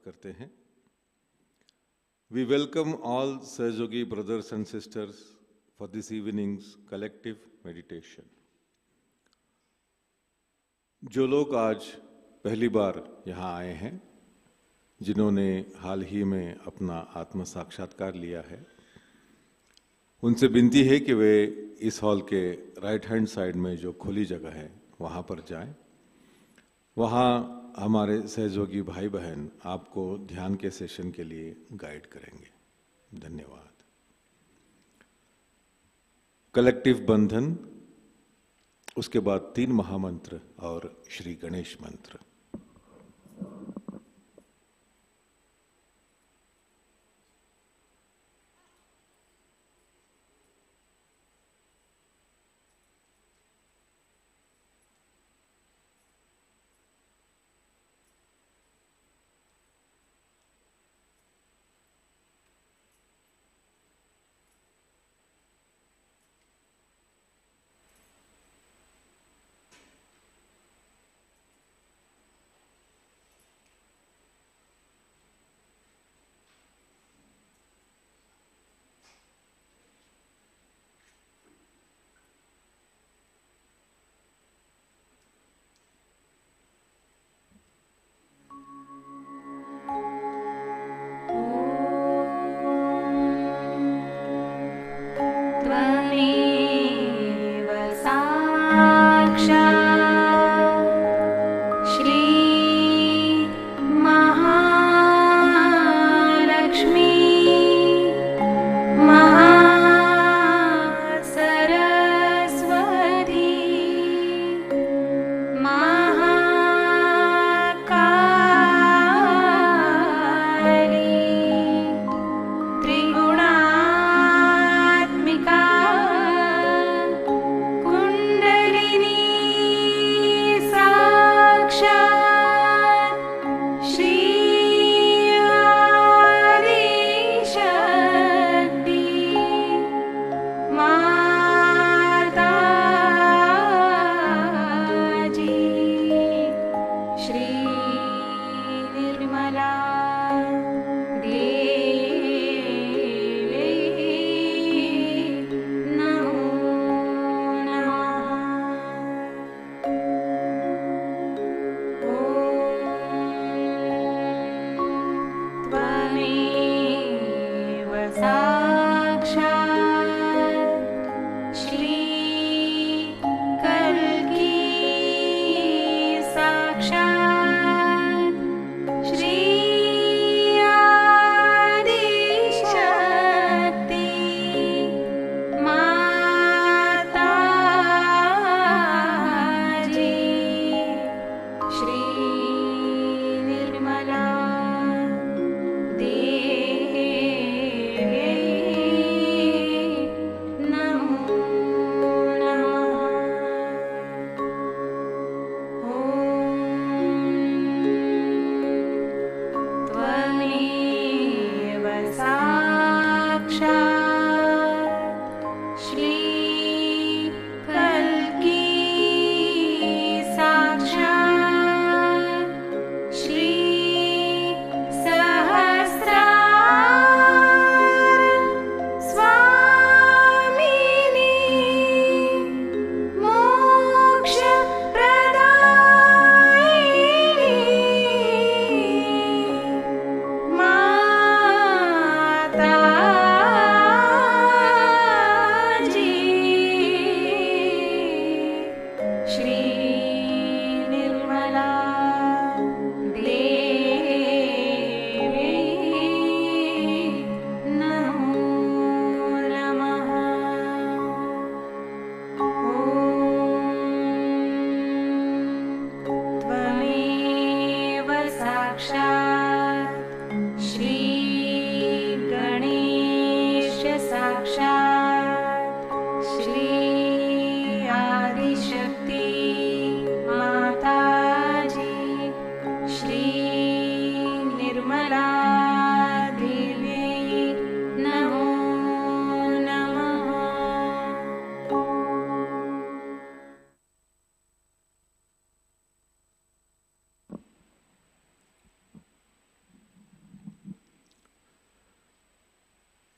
करते हैं। We welcome all Sahajogi brothers and sisters for this evening's collective meditation. जो लोग आज पहली बार यहाँ आए हैं, जिन्होंने हाल ही में अपना आत्म साक्षात्कार लिया है, उनसे विनती है कि वे इस हॉल के राइट हैंड साइड में जो खुली जगह है वहाँ पर जाएं। वहाँ हमारे सहयोगी भाई बहन आपको ध्यान के सेशन के लिए गाइड करेंगे। धन्यवाद। कलेक्टिव बंधन, उसके बाद 3 महामंत्र और श्री गणेश मंत्र।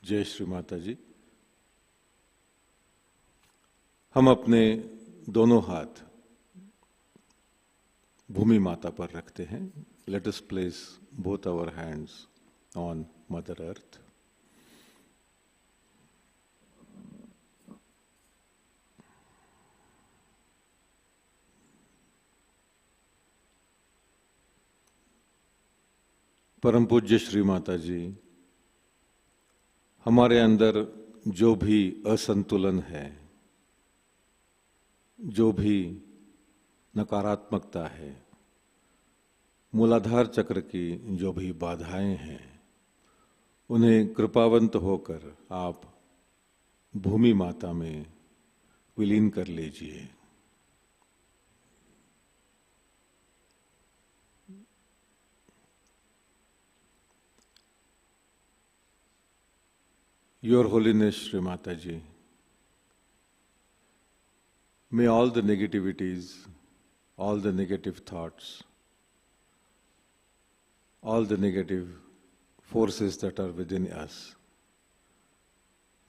जय श्री माताजी। हम अपने दोनों हाथ भूमि माता पर रखते हैं। Let us place both our hands on mother earth. परम पूज्य श्री माता जी, हमारे अंदर जो भी असंतुलन है, जो भी नकारात्मकता है, मूलाधार चक्र की जो भी बाधाएं हैं, उन्हें कृपावंत होकर आप भूमि माता में विलीन कर लीजिए। Your Holiness Shri Mataji, may all the negativities, all the negative thoughts, all the negative forces that are within us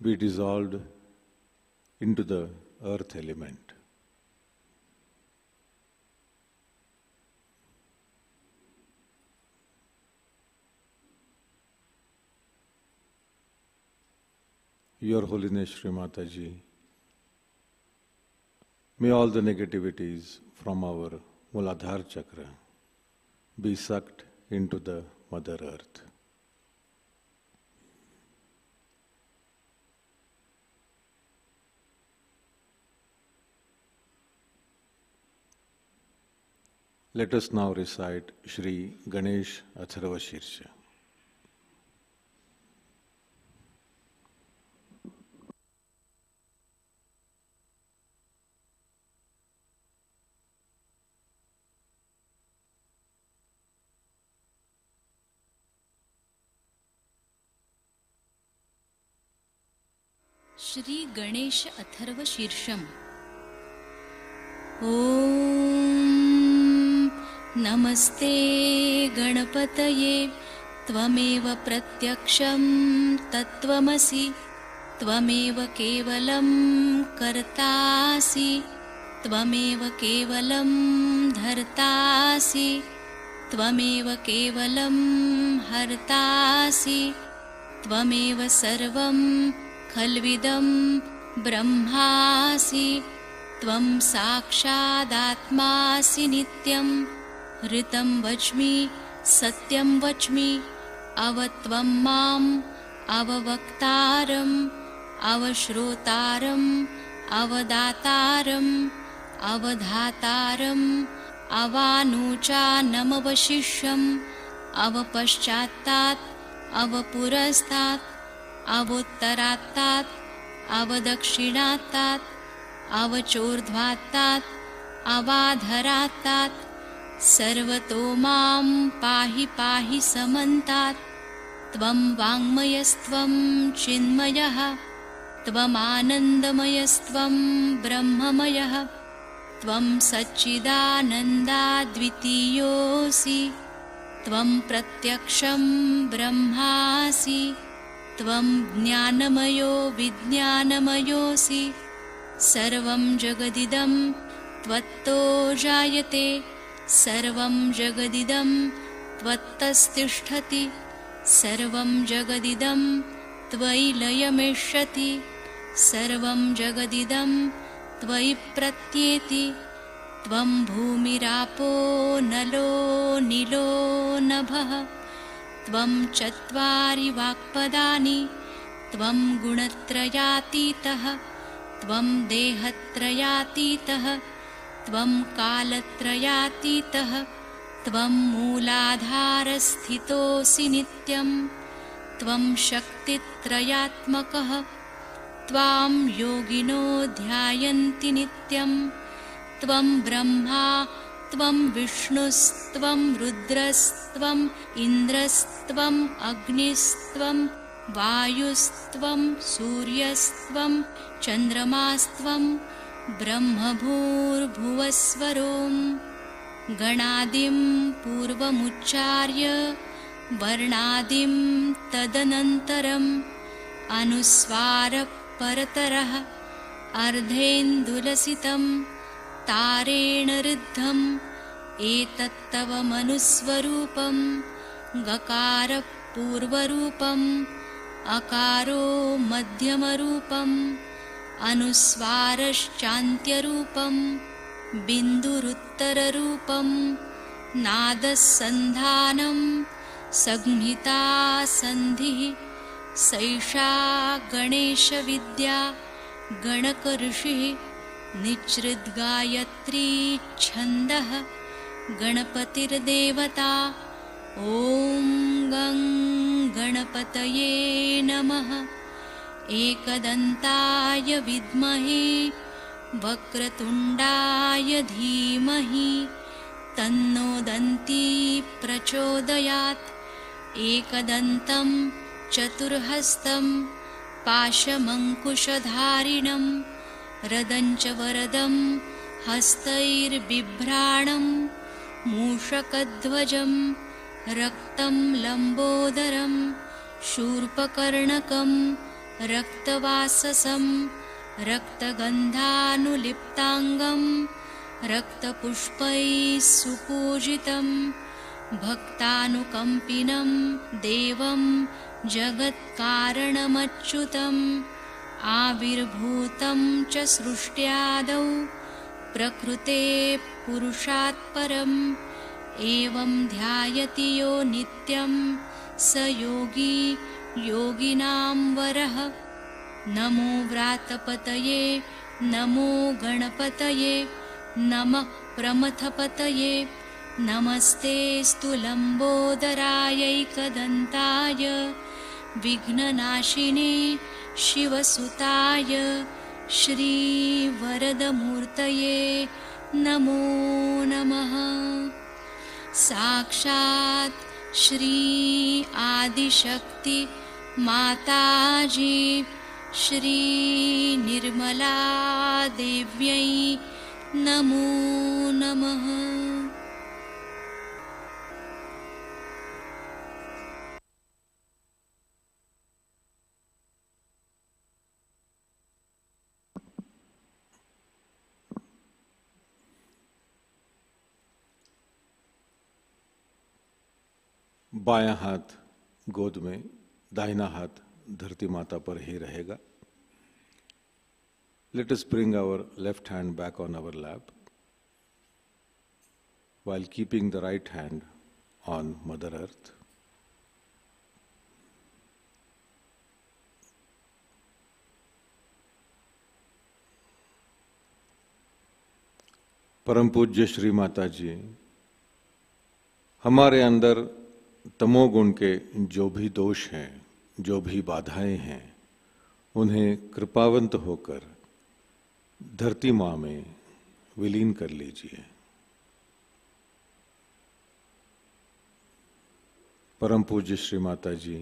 be dissolved into the earth element. Your Holiness Shri Mataji, may all the negativities from our Muladhara chakra be sucked into the Mother Earth. Let us now recite Shri Ganesh Atharva Shirsha. Shri Ganesh Atharva शीर्षम। ओम नमस्ते गणपतये त्वमेव प्रत्यक्षं तत्त्वमसि त्वमेव केवलं कर्तासि त्वमेव केवलं धर्तासि त्वमेव केवलं हर्तासि त्वमेव सर्वं खल्विदं ब्रह्मासि त्वं साक्षादात्मासि नित्यं ऋतं वच्मि सत्यं वच्मि अवत्वं माम् अववक्तारम् अवश्रोतारम् अवदातारम् अवधातारम् अवानुचानमवशिष्यम् अवपश्चात्तात् अवपुरस्तात् अवोत्तरात्तात् अवदक्षिणात्तात् अवचोर्ध्वात्तात् अवाधरात्तात् सर्वतो मां पाहि पाहि समन्तात् त्वं वाङ्मयस्त्वं चिन्मयः त्वमानन्दमयस्त्वं ब्रह्ममयः त्वं सच्चिदानन्दाद्वितीयोऽसि त्वं प्रत्यक्षं ब्रह्मासि त्वं ज्ञानमयो विज्ञानमयोऽसि सर्वं जगदिदं त्वत्तो जायते सर्वं जगदिदं त्वत्तस्तिष्ठति सर्वं जगदिदं त्वयि लयमेष्यति सर्वं जगदिदं त्वयि प्रत्येति त्वं भूमिरापो नलो नीलो नभः त्वं चत्वारि वाक्पदानि त्वं गुणत्रयातीतः त्वं देहत्रयातीतः त्वं कालत्रयातीतः त्वं मूलाधारस्थितोऽसि नित्यं त्वं शक्तित्रयात्मकः त्वां योगिनो ध्यायन्ति नित्यं त्वं ब्रह्मा त्वं विष्णुस्त्वं रुद्रस्त्वं इन्द्रस्त्वं अग्निस्त्वं वायुस्त्वं सूर्यस्त्वं चन्द्रमास्त्वं ब्रह्मभूर्भुवस्वरों गणादिं पूर्वमुच्चार्य वर्णादिं तदनन्तरं अनुस्वारः परतरः अर्धेन्दुलसितं तारेण ऋद्धम् एतत्तव मनुस्वरूपं गकारः पूर्वरूपम् अकारो मध्यमरूपम् अनुस्वारश्चान्त्यरूपम् बिन्दुरुत्तररूपम् नादस्सन्धानं संहिता सन्धिः सैषा गणेशविद्या गणकऋषिः निच्छृद्गायत्री छन्दः गणपतिर्देवता ॐ गं गणपतये नमः। एकदन्ताय विद्महे वक्रतुण्डाय धीमहि तन्नो दन्ती प्रचोदयात्। एकदन्तं चतुर्हस्तं पाशमङ्कुशधारिणं रदञ्च वरदं हस्तैर्बिभ्राणं मूषकध्वजं रक्तं लम्बोदरं शूर्पकर्णकं रक्तवाससं रक्तगन्धानुलिप्ताङ्गं रक्तपुष्पैः सुपूजितं भक्तानुकम्पिनं देवं जगत्कारणमच्युतम् आविर्भूतं च सृष्ट्यादौ प्रकृते पुरुषात् परम् एवं ध्यायति यो नित्यं स योगी योगिनां वरः। नमो व्रातपतये नमो गणपतये नमः प्रमथपतये नमस्तेऽस्तु लम्बोदरायैकदन्ताय विघ्ननाशिने शिवसुताय श्रीवरदमूर्तये नमो नमः। साक्षात् श्री आदिशक्ति माताजी श्री निर्मला देव्यै नमो नमः। बायां हाथ गोद में, दाहिना हाथ धरती माता पर ही रहेगा। Let us bring our left hand back on our lap while keeping the right hand on Mother Earth. परम पूज्य श्री माता जी, हमारे अंदर तमोगुण के जो भी दोष हैं, जो भी बाधाएं हैं, उन्हें कृपावंत होकर धरती माँ में विलीन कर लीजिए। परम पूज्य श्री माता जी,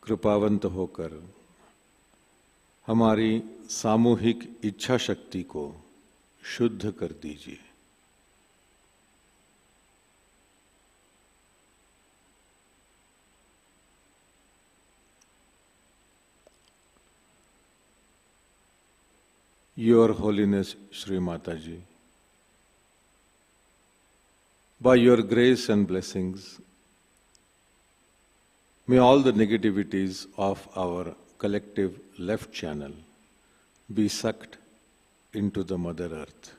कृपावंत होकर हमारी सामूहिक इच्छा शक्ति को शुद्ध कर दीजिए। Your Holiness Shri Mataji, by your grace and blessings, may all the negativities of our collective left channel be sucked into the Mother Earth.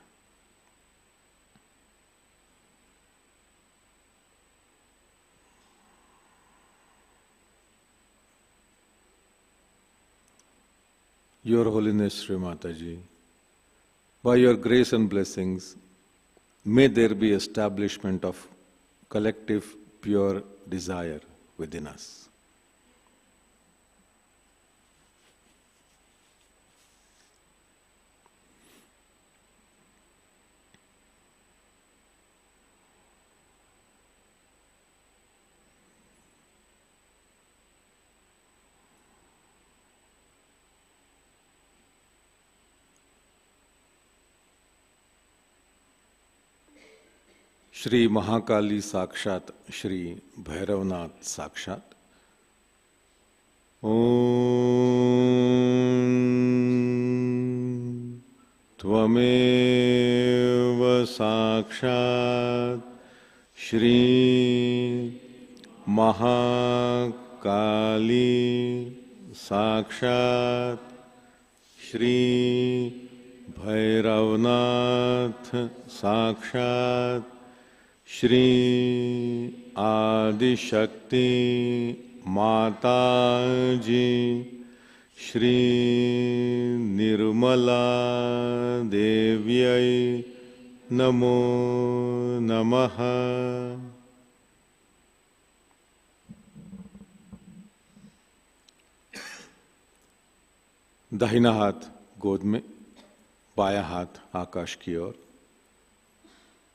Your Holiness Shri Mataji, by your grace and blessings, may there be establishment of collective pure desire within us. Shri Mahakali साक्षात, श्री भैरवनाथ साक्षात, ॐ त्वमेव साक्षात् श्री महाकाली साक्षात् श्री भैरवनाथ साक्षात् श्री आदिशक्ति माताजी श्री निर्मला देव्यै नमो नमः। दाहिना हाथ गोद में, बायां हाथ आकाश की ओर,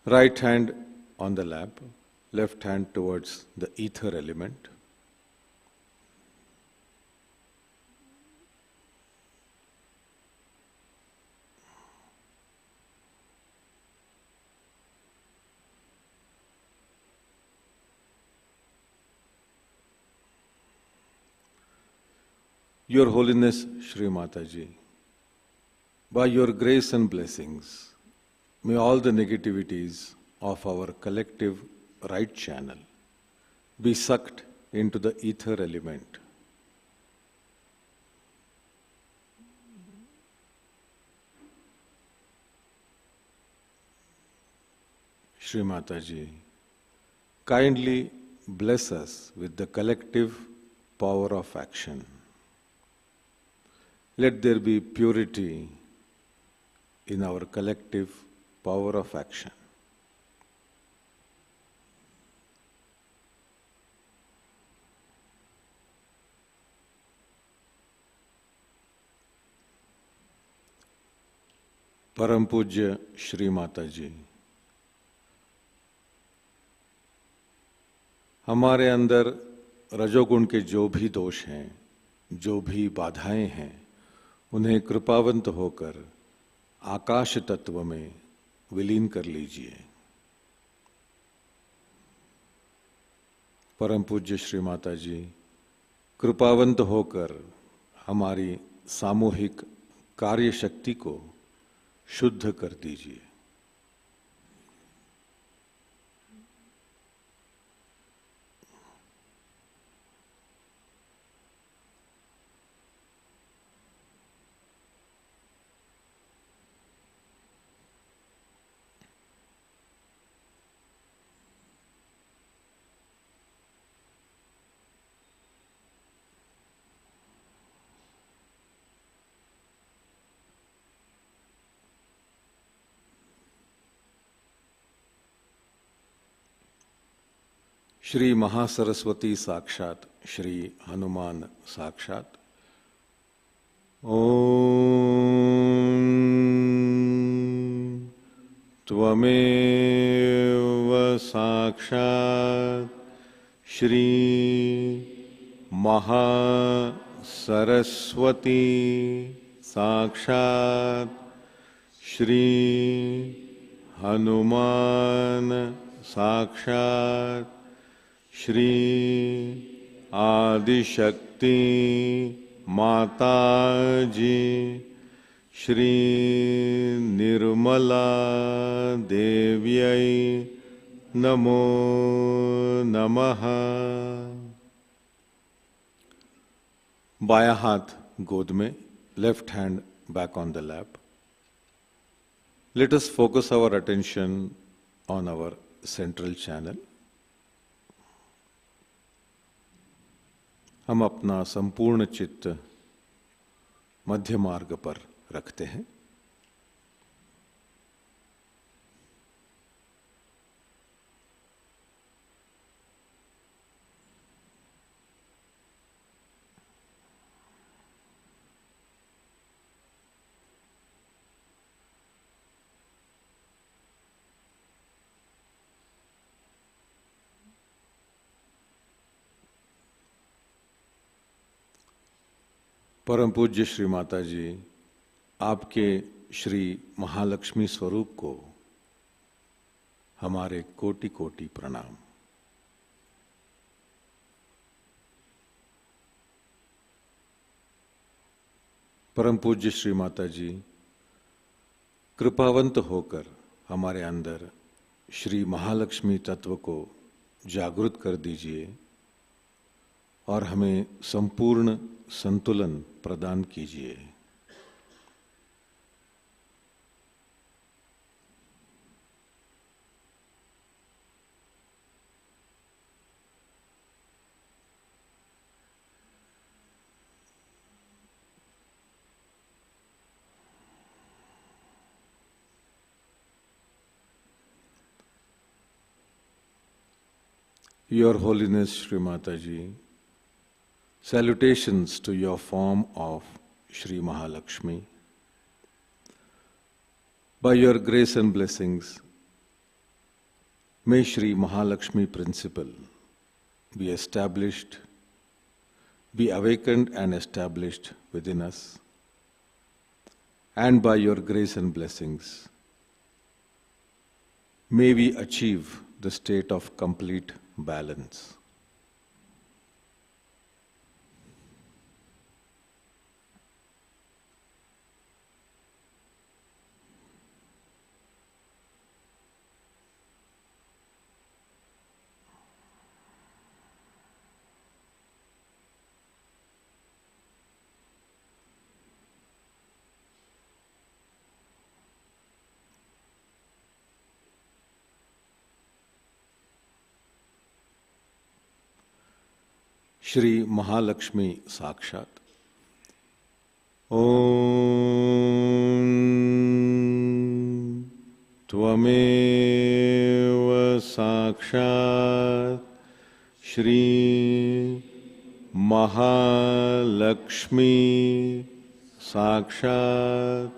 right hand on the lap, left hand towards the ether element. Your Holiness Shri Mataji, by your grace and blessings, may all the negativities of our collective right channel be sucked into the ether element. Shri Mataji, kindly bless us with the collective power of action. Let there be purity in our collective power of action. परम पूज्य श्री माता जी, हमारे अंदर रजोगुण के जो भी दोष हैं, जो भी बाधाएं हैं, उन्हें कृपावंत होकर आकाश तत्व में विलीन कर लीजिए। परम पूज्य श्री माता जी, कृपावंत होकर हमारी सामूहिक कार्य शक्ति को शुद्ध कर दीजिए। श्री महासरस्वती साक्षात श्री हनुमान साक्षात। ओम त्वमेव साक्षात श्री महासरस्वती साक्षात श्री हनुमान साक्षात श्री आदिशक्ति माताजी श्री निर्मला देव्यै नमो नमः। बायां हाथ गोद में, left hand back on the lap. Let us focus our attention on our central channel. हम अपना संपूर्ण चित्त मध्य मार्ग पर रखते हैं। परम पूज्य श्री माता जी, आपके श्री महालक्ष्मी स्वरूप को हमारे कोटि कोटि प्रणाम। परम पूज्य श्री माताजी कृपावंत होकर हमारे अंदर श्री महालक्ष्मी तत्व को जागृत कर दीजिए और हमें संपूर्ण संतुलन प्रदान कीजिए। Your Holiness Shri Mataji, salutations to your form of Shri Mahalakshmi. By your grace and blessings, may Shri Mahalakshmi principle be established, be awakened and established within us, and by your grace and blessings, may we achieve the state of complete balance. Shri Mahalakshmi साक्षात। ओम त्वमेव साक्षात् श्री महालक्ष्मी साक्षात्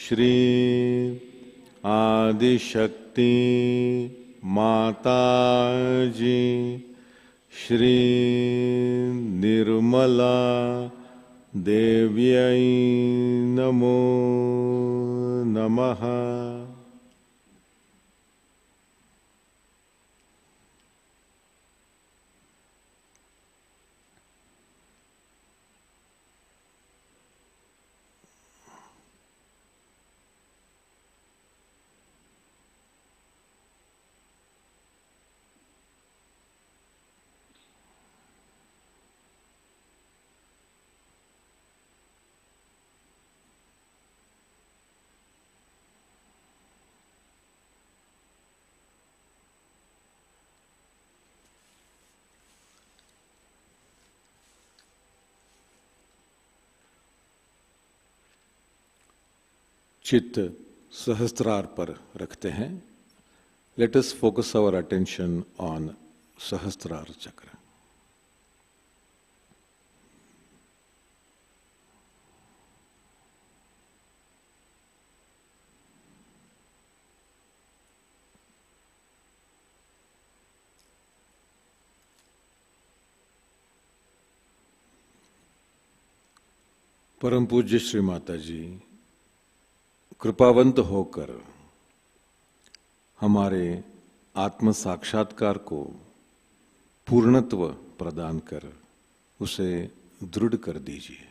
श्री आदिशक्ति माताजी श्री निर्मला देव्यै नमो नमः। चित्त सहस्त्रार पर रखते हैं। Let us focus our attention on Sahasrara chakra. परम पूज्य श्री माताजी कृपावंत होकर हमारे आत्म साक्षात्कार को पूर्णत्व प्रदान कर उसे दृढ़ कर दीजिए।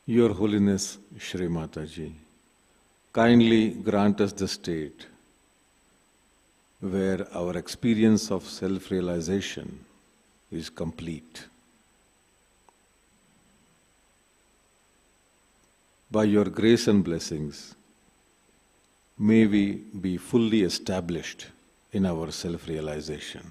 Your Holiness Shri Mataji, kindly grant us the state where our experience of self-realization is complete. By your grace and blessings, may we be fully established in our self-realization.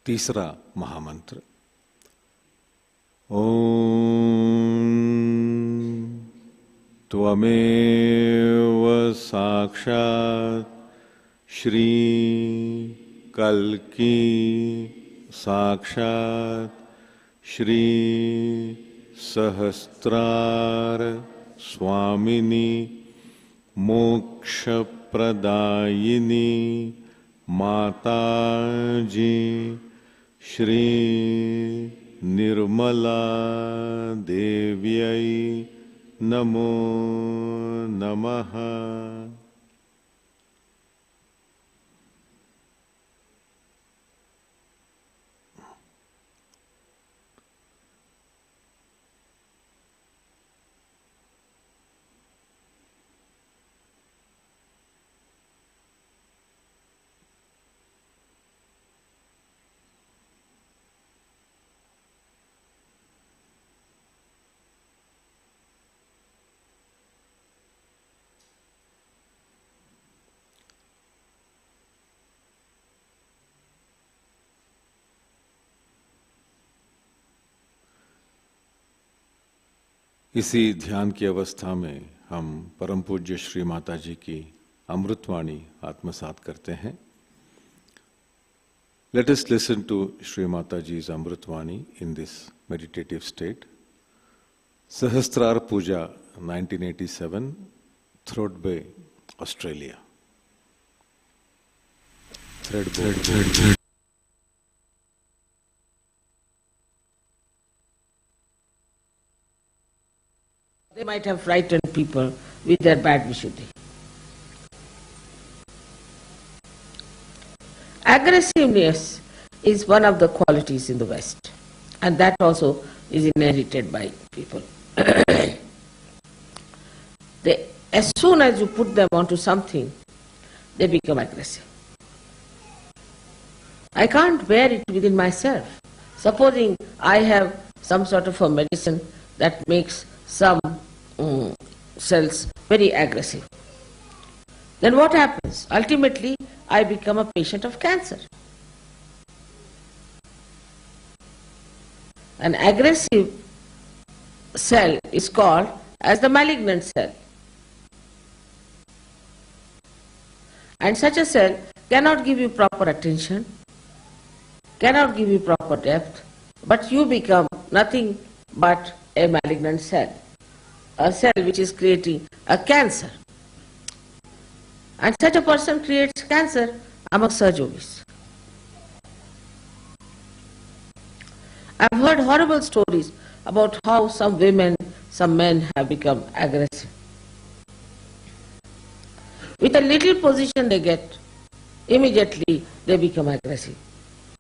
तीसरा महामंत्र ओम त्वमेव साक्षात् श्री कल्की साक्षात् श्री सहस्रार स्वामिनी मोक्षप्रदायिनी माताजी श्री निर्मला देव्यै नमो नमः। इसी ध्यान की अवस्था में हम परम पूज्य श्री माताजी की अमृतवाणी आत्मसात करते हैं। Let us listen to Shri Mataji's Amritvani in this meditative state. Sahasrara Puja 1987, Throat Bay, Australia. Thread. They might have frightened people with their bad Vishuddhi. Aggressiveness is one of the qualities in the West, and that also is inherited by people. As soon as you put them onto something, they become aggressive. I can't bear it within myself. Supposing I have some sort of a medicine that makes some cells very aggressive. Then what happens? Ultimately, I become a patient of cancer. An aggressive cell is called as the malignant cell. And such a cell cannot give you proper attention, cannot give you proper depth, but you become nothing but a malignant cell. A cell which is creating a cancer. And such a person creates cancer among Sahajogis. I've heard horrible stories about how some women, some men have become aggressive. With a little position they get, immediately they become aggressive.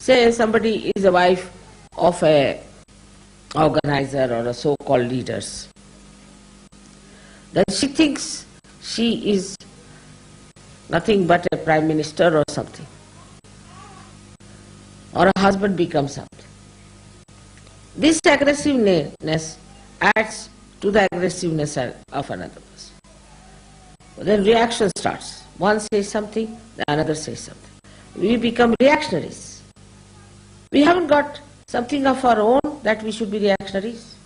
Say somebody is a wife of a organizer or a so-called leaders. Then she thinks she is nothing but a prime minister or something. Or a husband becomes something. This aggressiveness adds to the aggressiveness of another person. Then reaction starts. One says something, the another says something. We become reactionaries. We haven't got something of our own that we should be reactionaries.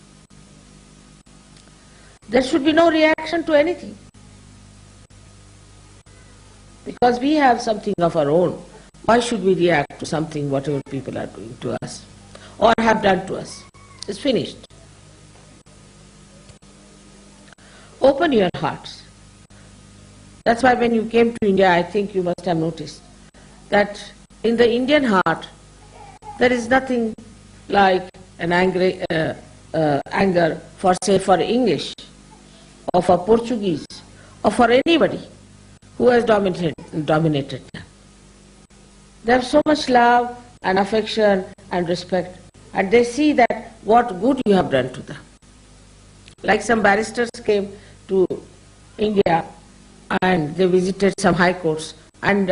There should be no reaction to anything. Because we have something of our own, why should we react to something, whatever people are doing to us or have done to us? It's finished. Open your hearts. That's why when you came to India, I think you must have noticed that in the Indian heart, there is nothing like an anger for, say, for English or for Portuguese or for anybody who has dominated them. They have so much love and affection and respect, and they see that what good you have done to them. Like some barristers came to India and they visited some high courts, and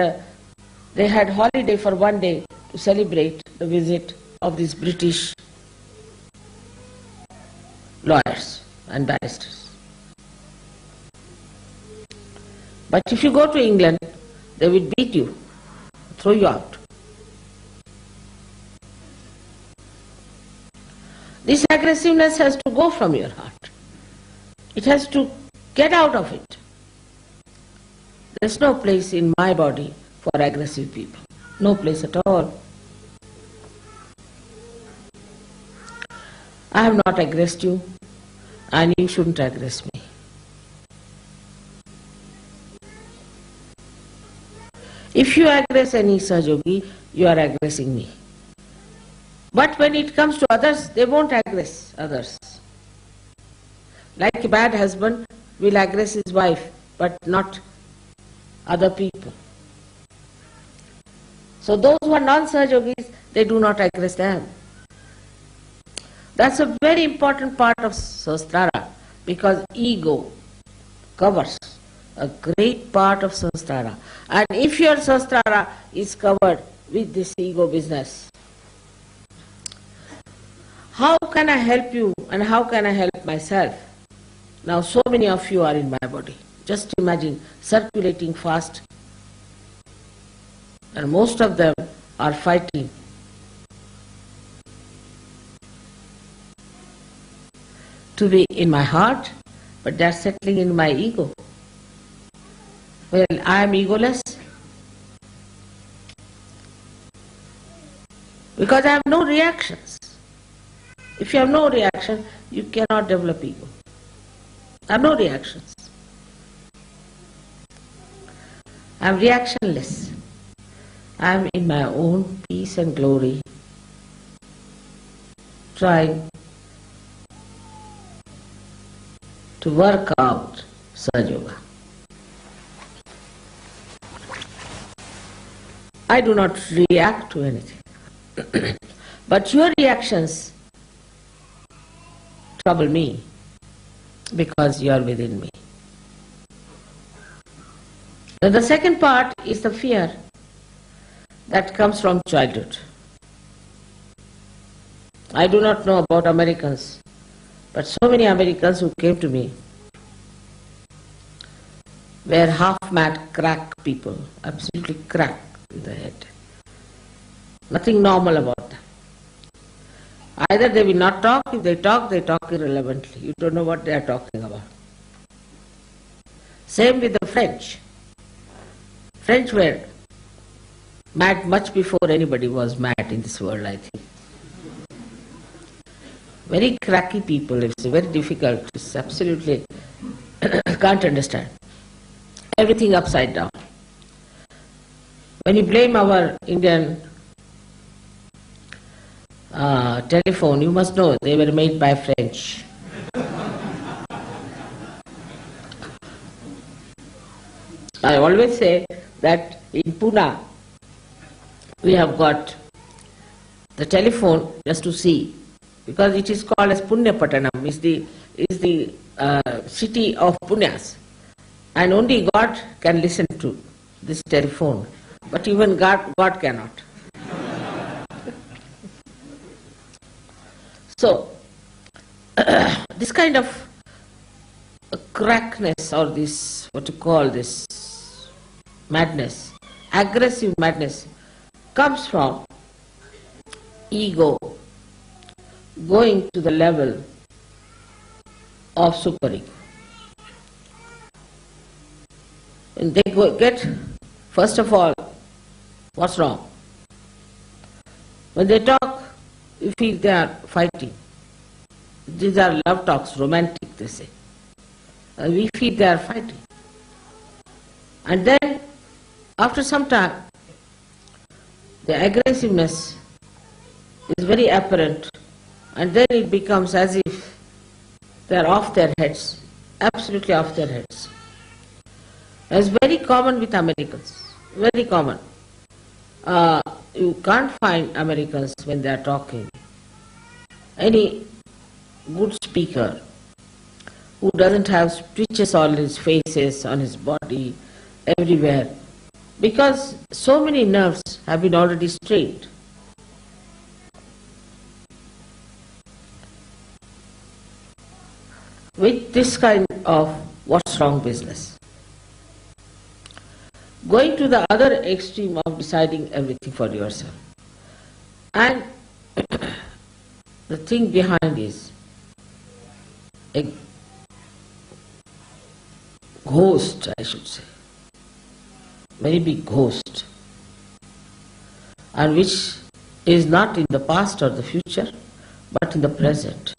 they had holiday for one day to celebrate the visit of these British lawyers and barristers. But if you go to England, they will beat you, throw you out. This aggressiveness has to go from your heart. It has to get out of it. There's no place in my body for aggressive people. No place at all. I have not aggressed you, and you shouldn't aggress me. If you aggress any Sahaja, you are aggressing me. But when it comes to others, they won't aggress others. Like a bad husband will aggress his wife, but not other people. So those who are non-Sahajogis, they do not aggress them. That's a very important part of Sahasrara, because ego covers a great part of Sahasrara. And if your Sahasrara is covered with this ego business, how can I help you and how can I help myself? Now so many of you are in my body. Just imagine, circulating fast, and most of them are fighting. To be in my heart, but they are settling in my ego. Well, I am egoless because I have no reactions. If you have no reaction, you cannot develop ego. I have no reactions. I am reactionless. I am in my own peace and glory, trying to work out Sahaja. I do not react to anything. But your reactions trouble me because you are within me. Then the second part is the fear that comes from childhood. I do not know about Americans, but so many Americans who came to me were half-mad crack people, absolutely crack in the head. Nothing normal about them. Either they will not talk, if they talk irrelevantly. You don't know what they are talking about. Same with the French. French were mad much before anybody was mad in this world, I think. Very cracky people, it's very difficult, it's absolutely can't understand. Everything upside down. When you blame our Indian telephone, you must know they were made by French. I always say that in Pune we have got the telephone just to see, because it is called as Punepratishthanlive, is the city of Punyas, and only God can listen to this telephone, but even God cannot. So this kind of crackness, or this, what you call this madness, aggressive madness, comes from ego going to the level of superego. And they get, first of all, what's wrong? When they talk, you feel they are fighting. These are love talks, romantic, they say. And we feel they are fighting. And then, after some time, the aggressiveness is very apparent, and then it becomes as if they are off their heads, absolutely off their heads. It's very common with Americans, very common. You can't find Americans when they are talking any good speaker who doesn't have stitches on his faces, on his body, everywhere, because so many nerves have been already strained. With this kind of what's wrong business. Going to the other extreme of deciding everything for yourself. And the thing behind is a ghost, I should say, very big ghost, and which is not in the past or the future, but in the present.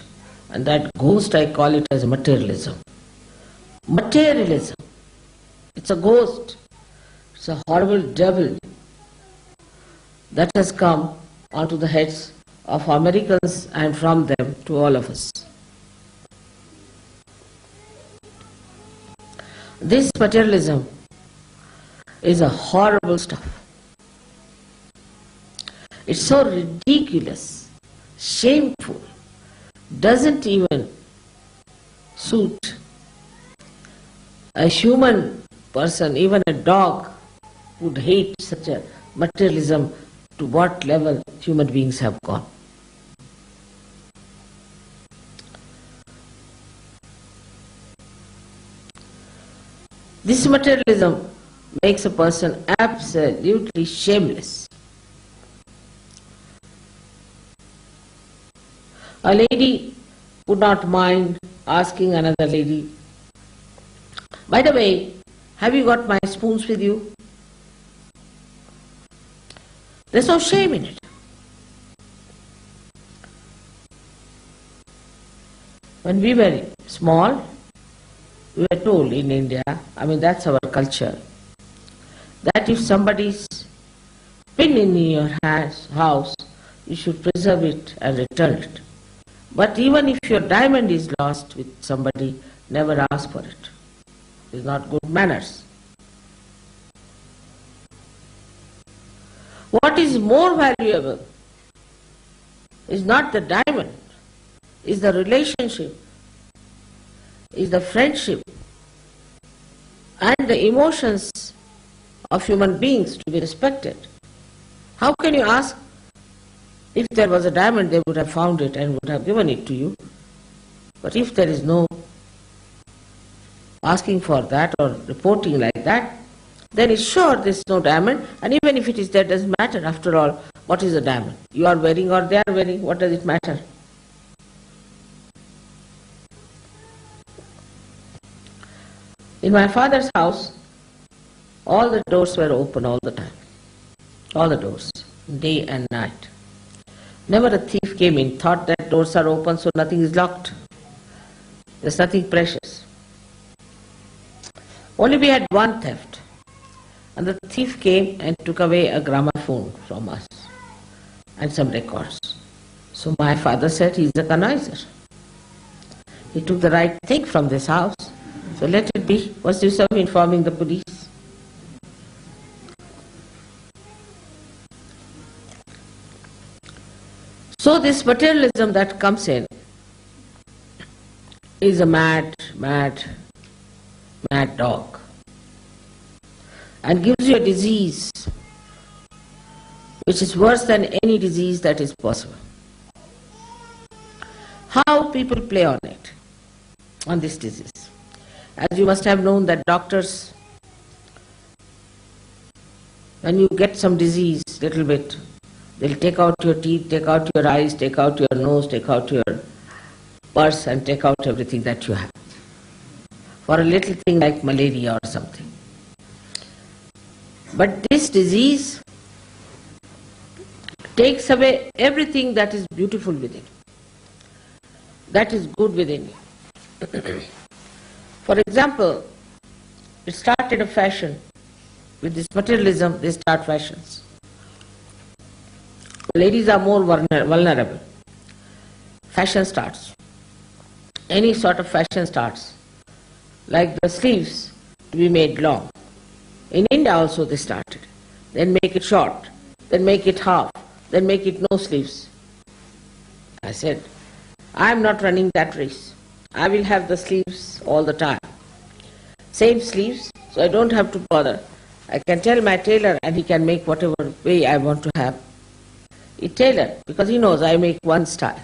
And that ghost, I call it as materialism. Materialism. It's a ghost. It's a horrible devil that has come onto the heads of Americans and from them to all of us. This materialism is a horrible stuff. It's so ridiculous, shameful, doesn't even suit a human person. Even a dog would hate such a materialism, to what level human beings have gone. This materialism makes a person absolutely shameless. A lady would not mind asking another lady, "By the way, have you got my spoons with you?" There's no shame in it. When we were small, we were told in India, that's our culture, that if somebody's pin in your house, you should preserve it and return it. But even if your diamond is lost with somebody, never ask for it. It's not good manners. What is more valuable is not the diamond, is the relationship, is the friendship and the emotions of human beings to be respected. How can you ask? If there was a diamond, they would have found it and would have given it to you. But if there is no asking for that or reporting like that, then it's sure there's no diamond, and even if it is there, doesn't matter. After all, what is a diamond? You are wearing or they are wearing, what does it matter? In my father's house, all the doors were open all the time. All the doors, day and night. Never a thief came in, thought that doors are open so nothing is locked. There's nothing precious. Only we had one theft, and the thief came and took away a gramophone from us and some records. So my father said, he's a conniser. He took the right thing from this house, so let it be. What's the use of informing the police? So this materialism that comes in is a mad dog, and gives you a disease which is worse than any disease that is possible. How people play on it, on this disease. As you must have known that doctors, when you get some disease, little bit, they'll take out your teeth, take out your eyes, take out your nose, take out your purse and take out everything that you have. For a little thing like malaria or something. But this disease takes away everything that is beautiful within, that is good within you. For example, it started a fashion. With this materialism, they start fashions. Ladies are more vulnerable. Fashion starts. Any sort of fashion starts. Like the sleeves to be made long. In India also they started. Then make it short, then make it half, then make it no sleeves. I said, I am not running that race. I will have the sleeves all the time. Same sleeves, so I don't have to bother. I can tell my tailor and he can make whatever way I want to have. He tailor, because he knows I make one style.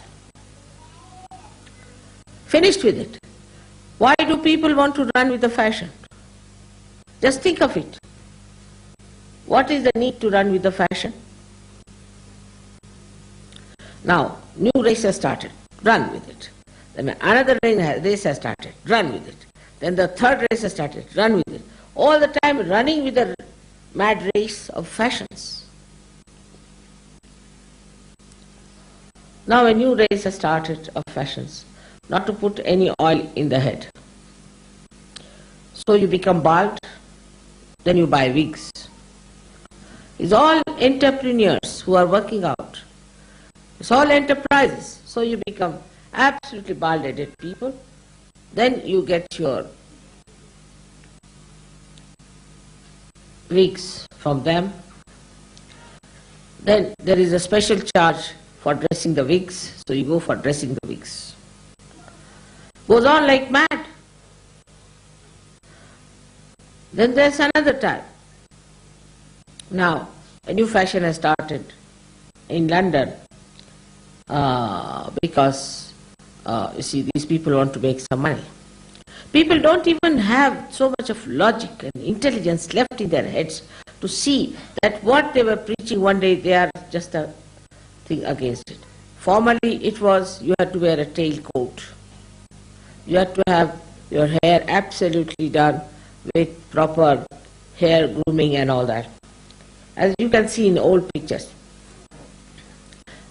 Finished with it. Why do people want to run with the fashion? Just think of it. What is the need to run with the fashion? Now, new race has started, run with it. Then another race has started, run with it. Then the third race has started, run with it. All the time running with the mad race of fashions. Now a new race has started of fashions, not to put any oil in the head. So you become bald, then you buy wigs. It's all entrepreneurs who are working out. It's all enterprises. So you become absolutely bald-headed people. Then you get your wigs from them. Then there is a special charge for dressing the wigs, so you go for dressing the wigs. Goes on like mad. Then there's another time. Now, a new fashion has started in London because, you see, these people want to make some money. People don't even have so much of logic and intelligence left in their heads to see that what they were preaching one day, they are just a thing against it. Formerly it was you had to wear a tailcoat. You had to have your hair absolutely done with proper hair grooming and all that, as you can see in old pictures.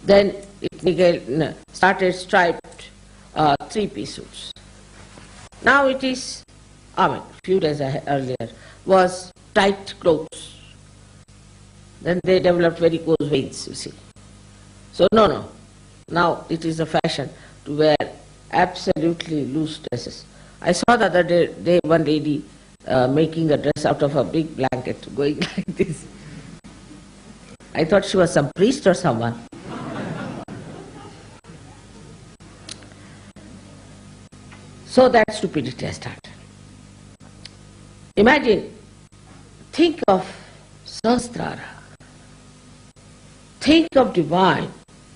Then it started striped three-piece suits. Now it is, a few days earlier, was tight clothes. Then they developed varicose veins, you see. So no. Now it is a fashion to wear absolutely loose dresses. I saw the other day one lady making a dress out of a big blanket, going like this. I thought she was some priest or someone. So that stupidity has started. Imagine, think of Sahasrara. Think of divine,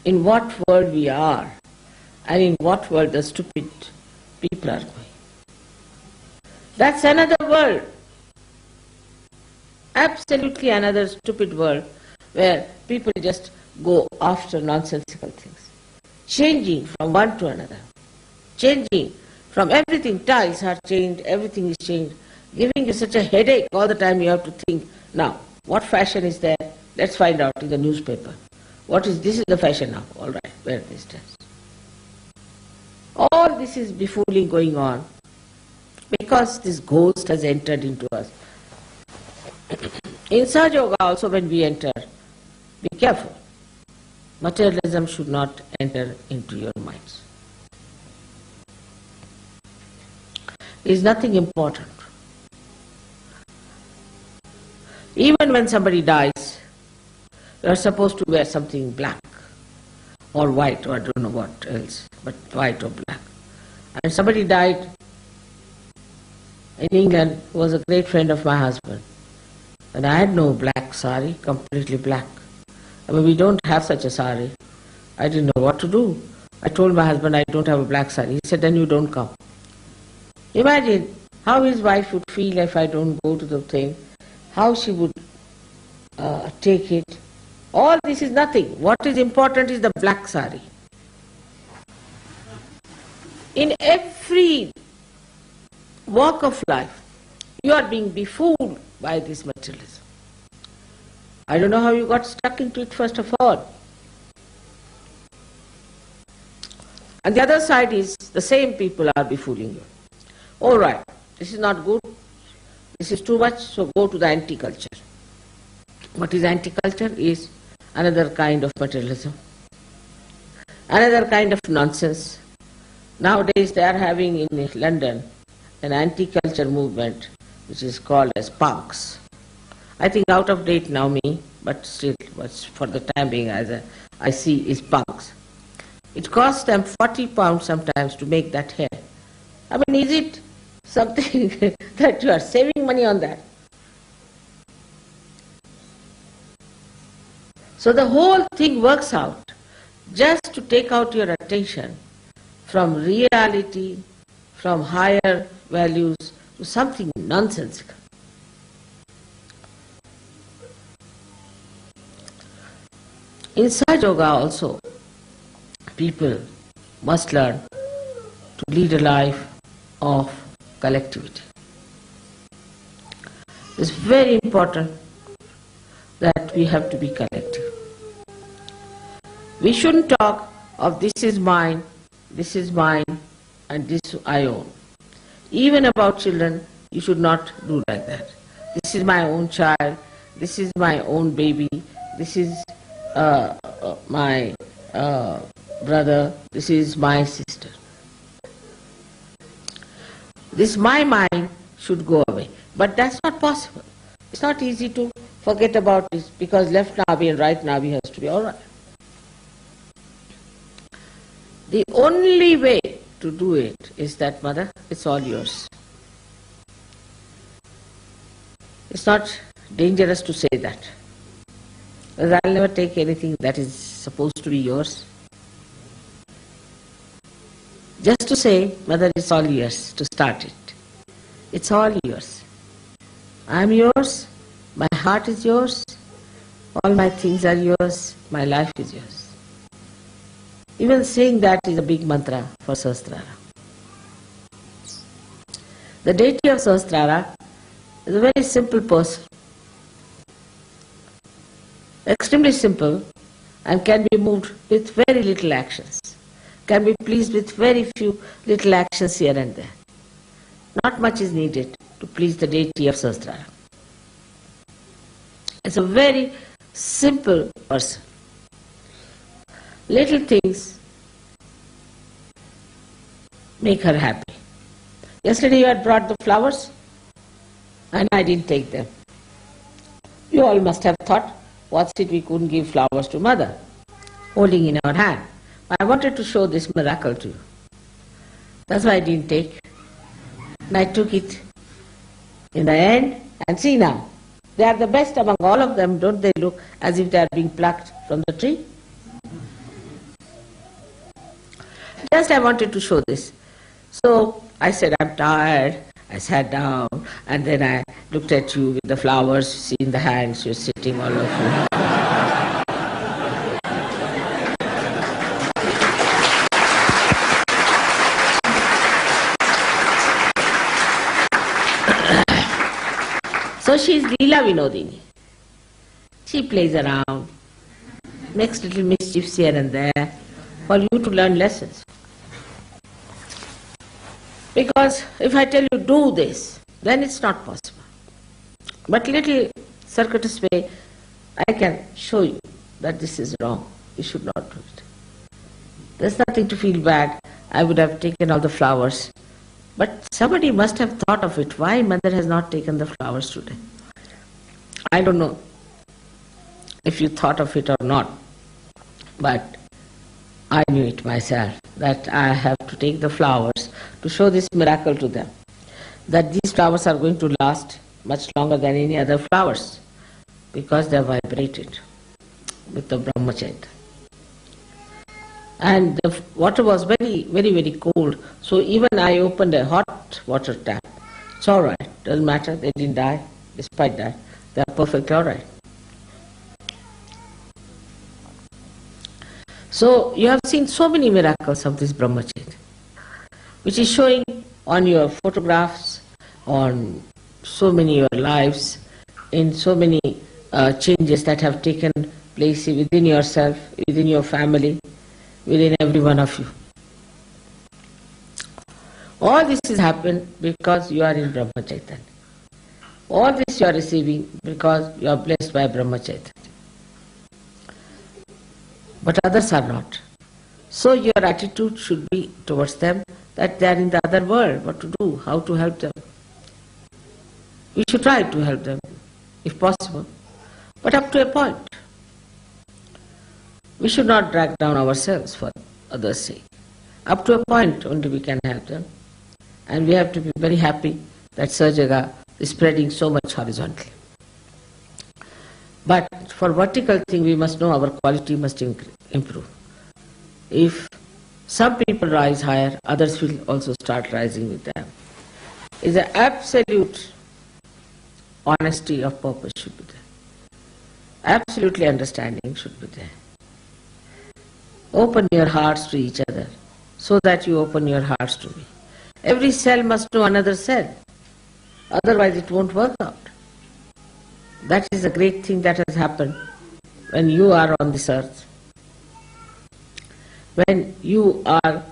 in what world we are and in what world the stupid people are going. That's another world. Absolutely another stupid world where people just go after nonsensical things. Changing from one to another. Changing from everything, tiles are changed, everything is changed, giving you such a headache all the time you have to think, now, what fashion is there? Let's find out in the newspaper. This is the fashion now, all right, wear this dress. All this is befooling going on because this ghost has entered into us. In Sahaja Yoga also when we enter, be careful. Materialism should not enter into your minds. Is nothing important. Even when somebody dies, you are supposed to wear something black or white or I don't know what else, but white or black. And somebody died in England who was a great friend of my husband. And I had no black sari, completely black. We don't have such a sari. I didn't know what to do. I told my husband I don't have a black sari. He said, then you don't come. Imagine how his wife would feel if I don't go to the thing, how she would take it. All this is nothing. What is important is the black sari. In every walk of life, you are being befooled by this materialism. I don't know how you got stuck into it first of all. And the other side is the same people are befooling you. All right, this is not good, this is too much, so go to the anti-culture. What is anti-culture? Is another kind of materialism, another kind of nonsense. Nowadays they are having in London an anti-culture movement which is called as punks. I think out of date now but still for the time being as I see is punks. It costs them £40 sometimes to make that hair. I mean, is it something that you are saving money on that? So the whole thing works out just to take out your attention from reality, from higher values to something nonsensical. In Sahaja Yoga also, people must learn to lead a life of collectivity. It's very important that we have to be collective. We shouldn't talk of this is mine, and this I own. Even about children, you should not do like that. This is my own child, this is my own baby, this is my brother, this is my sister. This my mind should go away. But that's not possible. It's not easy to forget about this because left navi and right navi has to be all right. The only way to do it is that, Mother, it's all yours. It's not dangerous to say that. Because I'll never take anything that is supposed to be yours. Just to say, Mother, it's all yours, to start it. It's all yours. I'm yours, my heart is yours, all my things are yours, my life is yours. Even saying that is a big mantra for Sahasrara. The deity of Sahasrara is a very simple person. Extremely simple and can be moved with very little actions. Can be pleased with very few little actions here and there. Not much is needed to please the deity of Sahasrara. It's a very simple person. Little things make her happy. Yesterday you had brought the flowers and I didn't take them. You all must have thought, what's it we couldn't give flowers to Mother, holding in our hand. I wanted to show this miracle to you. That's why I didn't take. And I took it in the end, and see now, they are the best among all of them. Don't they look as if they are being plucked from the tree? Just I wanted to show this. So I said, I'm tired. I sat down, and then I looked at you with the flowers, see in the hands, you're sitting all of you. So she is Leela Vinodini. She plays around, makes little mischiefs here and there for you to learn lessons. Because if I tell you do this, then it's not possible. But little circuitous way, I can show you that this is wrong. You should not do it. There's nothing to feel bad. I would have taken all the flowers. But somebody must have thought of it. Why Mother has not taken the flowers today? I don't know if you thought of it or not. But I knew it myself, that I have to take the flowers to show this miracle to them. That these flowers are going to last much longer than any other flowers. Because they are vibrated with the Brahmacharya. And the water was very, very, very cold. So even I opened a hot water tap. It's all right. Doesn't matter. They didn't die. Despite that, they are perfectly all right. So you have seen so many miracles of this Brahmacharya, which is showing on your photographs, on so many of your lives, in so many changes that have taken place within yourself, within your family, within every one of you. All this has happened because you are in Brahmacharya. All this you are receiving because you are blessed by Brahmacharya. But others are not. So your attitude should be towards them that they are in the other world, what to do, how to help them. We should try to help them, if possible, but up to a point. We should not drag down ourselves for others' sake. Up to a point only we can help them. And we have to be very happy that Sahaja is spreading so much horizontally. But for vertical thing we must know our quality must improve. If some people rise higher, others will also start rising with them. It's an absolute honesty of purpose should be there. Absolutely understanding should be there. Open your hearts to each other so that you open your hearts to me. Every cell must know another cell, otherwise it won't work out. That is a great thing that has happened when you are on this earth. When you are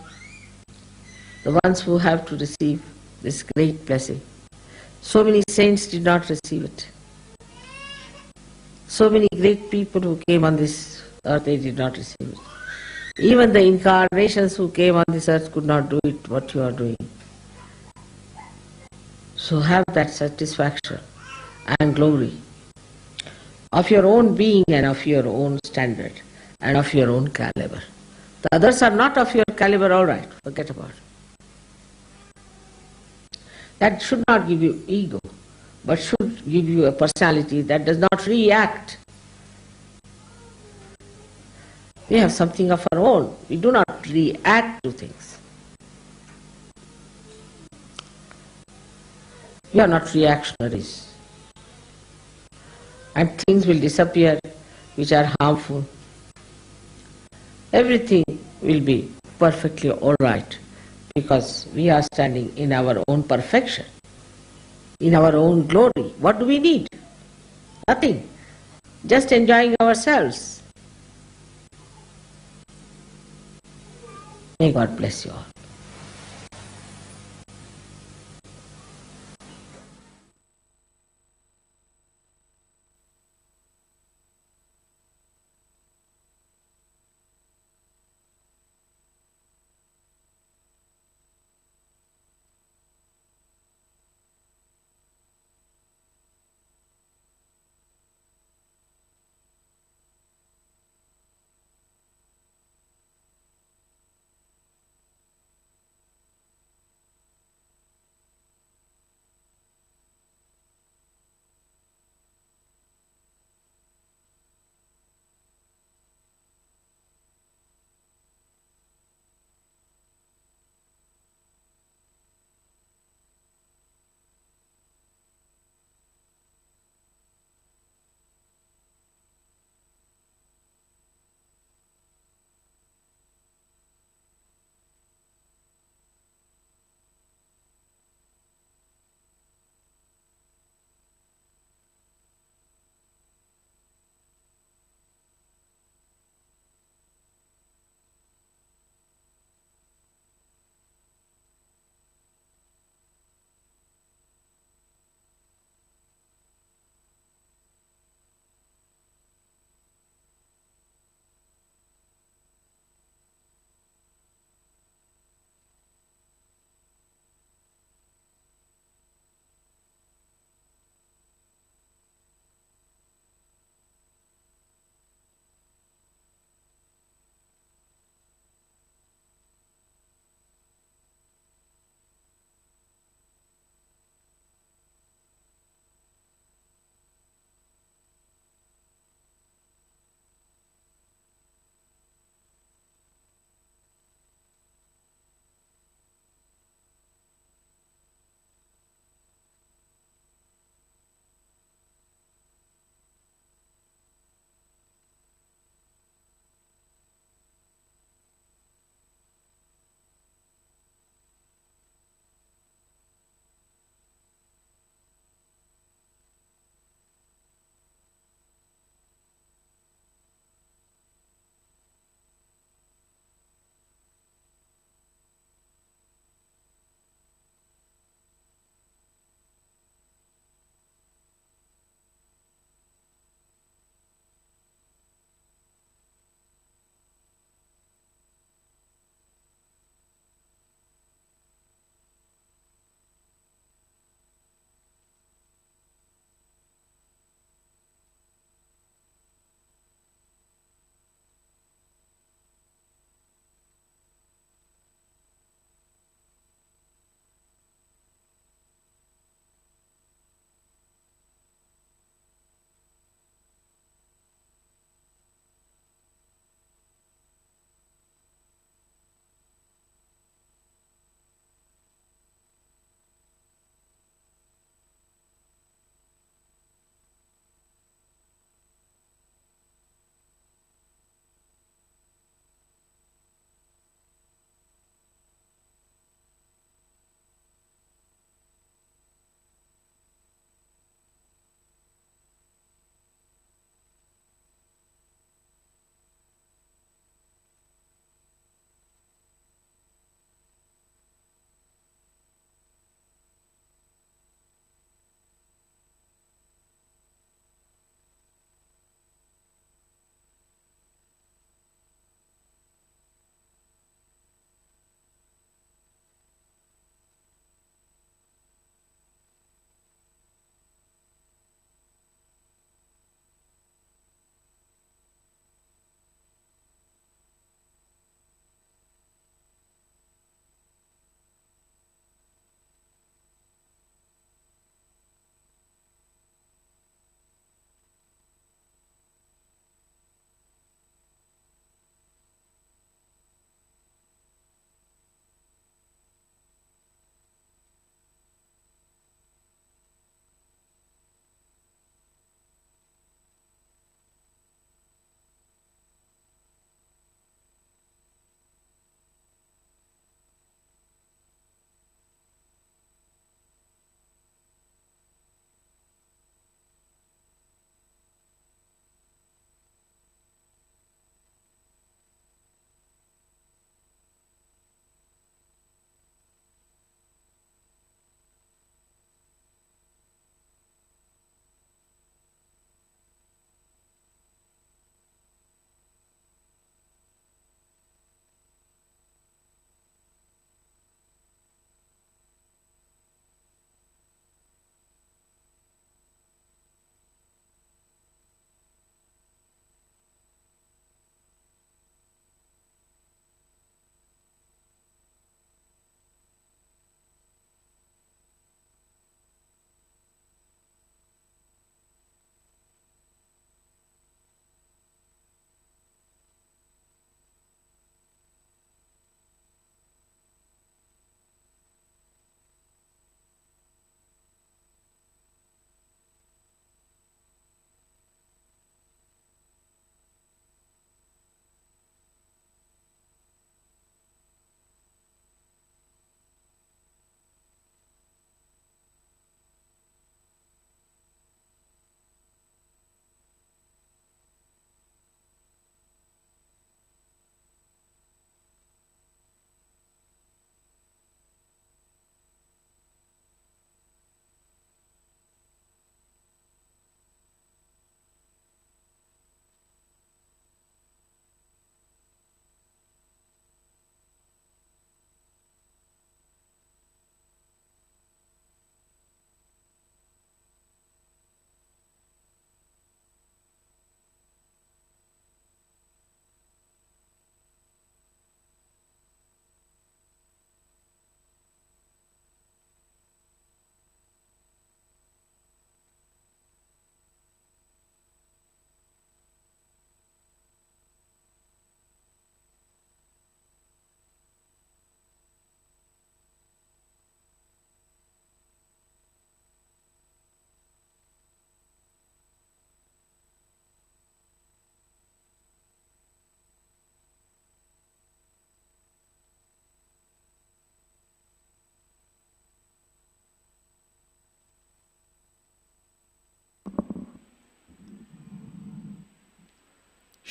the ones who have to receive this great blessing. So many saints did not receive it. So many great people who came on this earth, they did not receive it. Even the incarnations who came on this earth could not do it what you are doing. So have that satisfaction and glory of your own being and of your own standard and of your own caliber. The others are not of your caliber, all right, forget about it. That should not give you ego, but should give you a personality that does not react. We have something of our own. We do not react to things. We are not reactionaries. And things will disappear which are harmful. Everything will be perfectly all right because we are standing in our own perfection, in our own glory. What do we need? Nothing. Just enjoying ourselves. May God bless you all.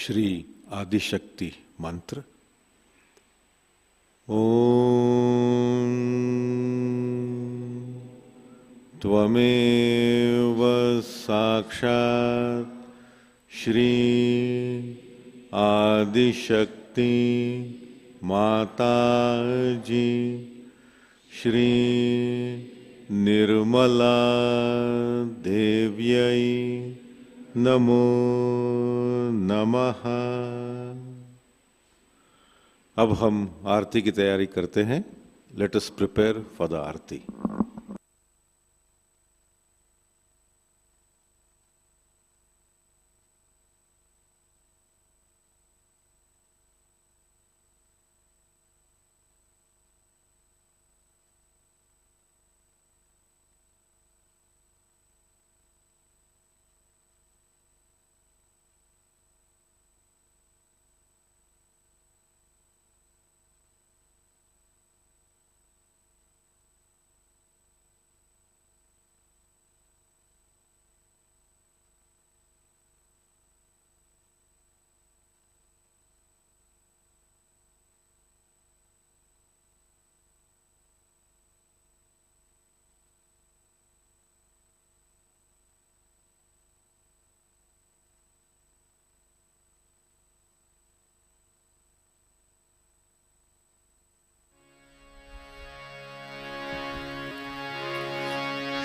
Shri Adishakti मंत्र। ओम त्वमेव साक्षात् श्री आदिशक्ति माताजी श्री निर्मला देव्यै नमो नमः। अब हम आरती की तैयारी करते हैं। Let us prepare for the aarti.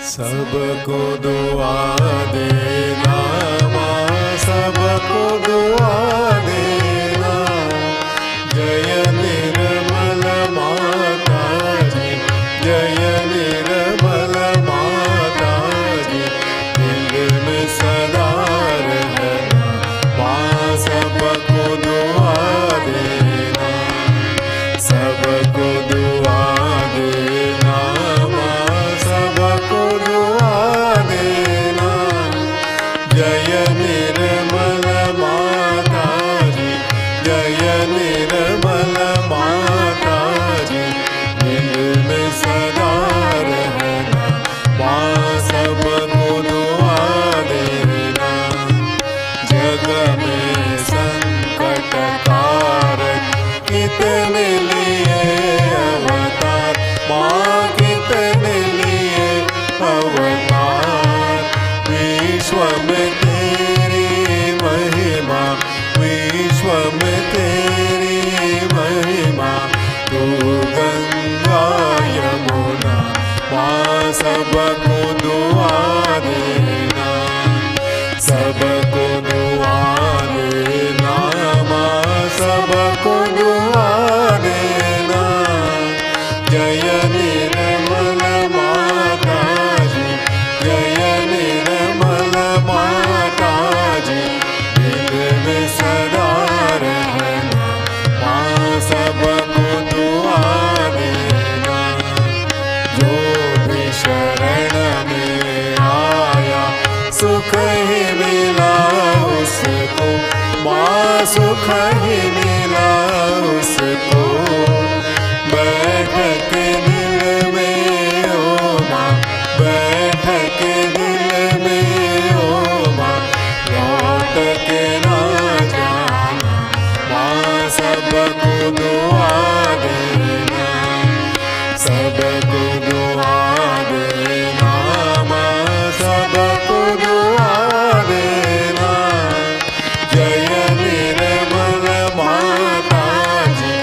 सबको दुआ देना माँ, सबको दुआ देना। जय निर्मल माता जी, जय निर्मल माता जी। दिल में सदा रहना माँ, सबको दुआ देना, सबको दुआ देना माँ, सबको दुआ देना। जय निर्मल माता जी, जय निर्मल माता जी। दिल में सदा रहना माँ, सबको दुआ देना। जग में संकट कारक कितने लिए अवतार माँ, कितने लिए अवतार। विश्व में तेरी महिमा, विश्व में तेरी महिमा। तू गंगा यमुना माँ, सबको दुआ देना, सबको दुआ देना माँ, सबको दुआ देना। जय निर्मल माता जी, जय निर्मल माता जी। दिल में सदा रहना माँ, सबको दुआ देना। जो भी शरण में आया सुख ही मिला उसको माँ, सुख ही मिला उसको। बैठ के दिल में ओ माँ, बैठ के दिल में ओ माँ। लौट के ना जाना माँ, सबको दुआ देना, सबको दुआ देना माँ, सबको दुआ देना। जय निर्मल माता जी,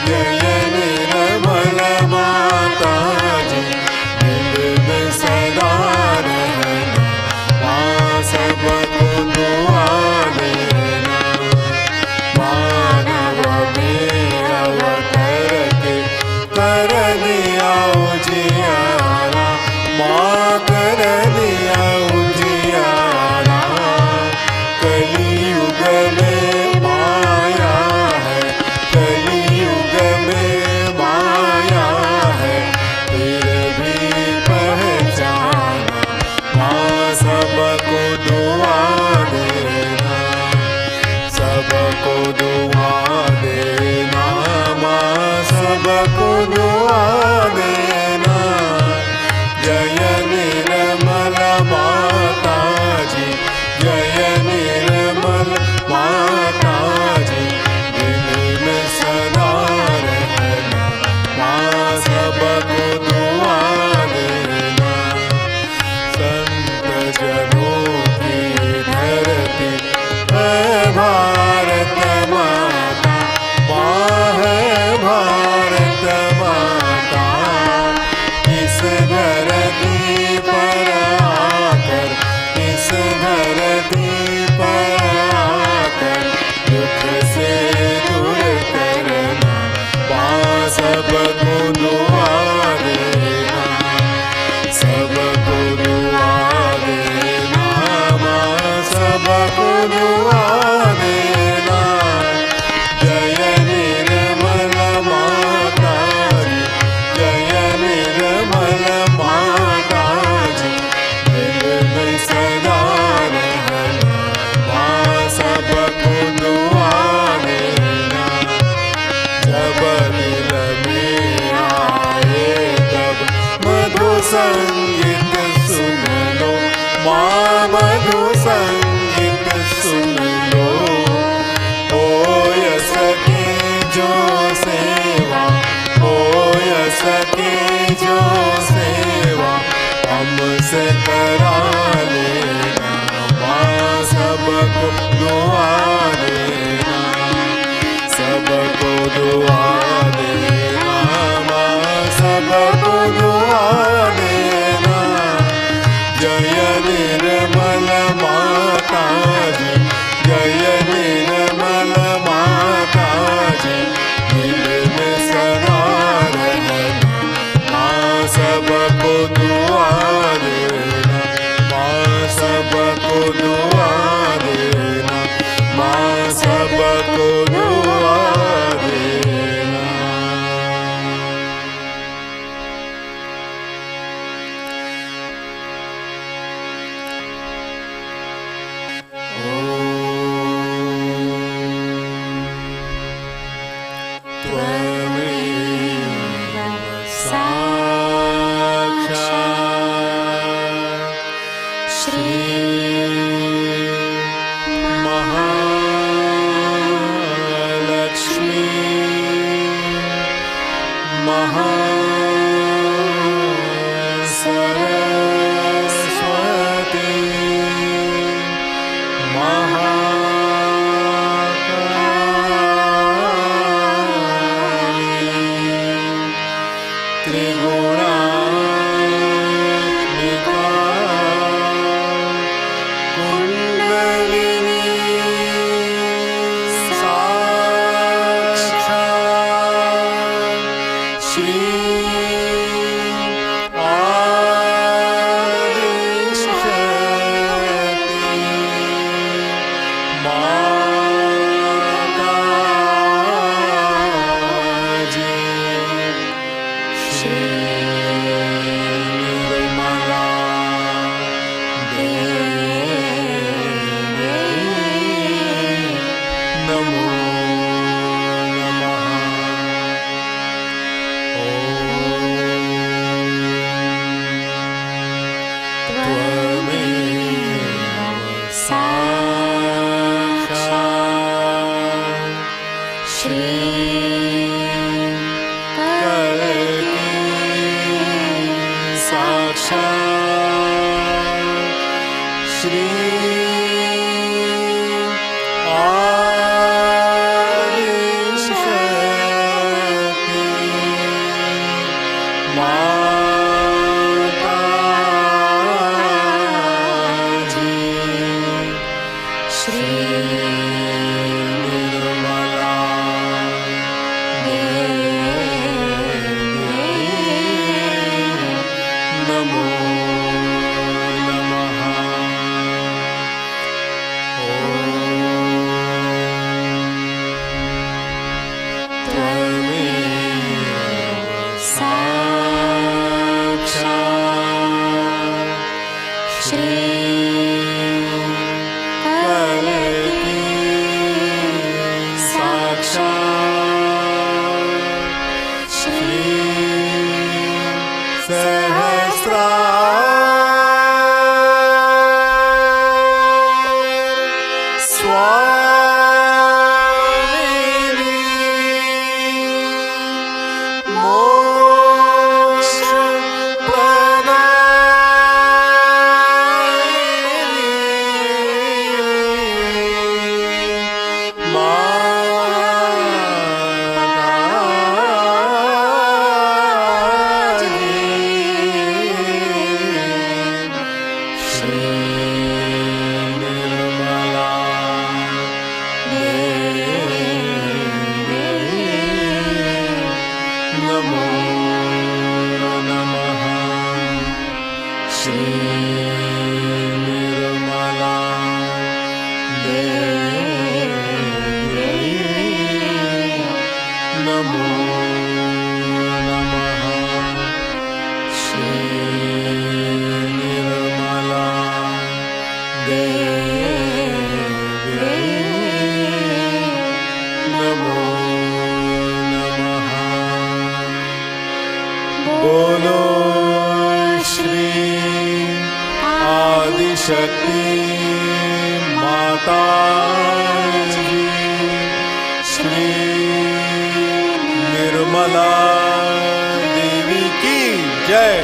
जय निर्मल माता जी। दिल में सदा रहना माँ, सबको दुआ देना। मानव में अवतर के कर दिया उजियारा करा लेना, माँ सबको दुआ देना, सबको दुआ देना, माँ सबको दुआ देना। जय निर्मल माताजी, जय निर्मल माताजी, दिल में सदा रहना, माँ सबको दुआ देना, माँ सबको दुआ देना, माँ सबको दुआ देना। बोलो श्री आदिशक्ति माता जी, श्री निर्मला देवी की जय।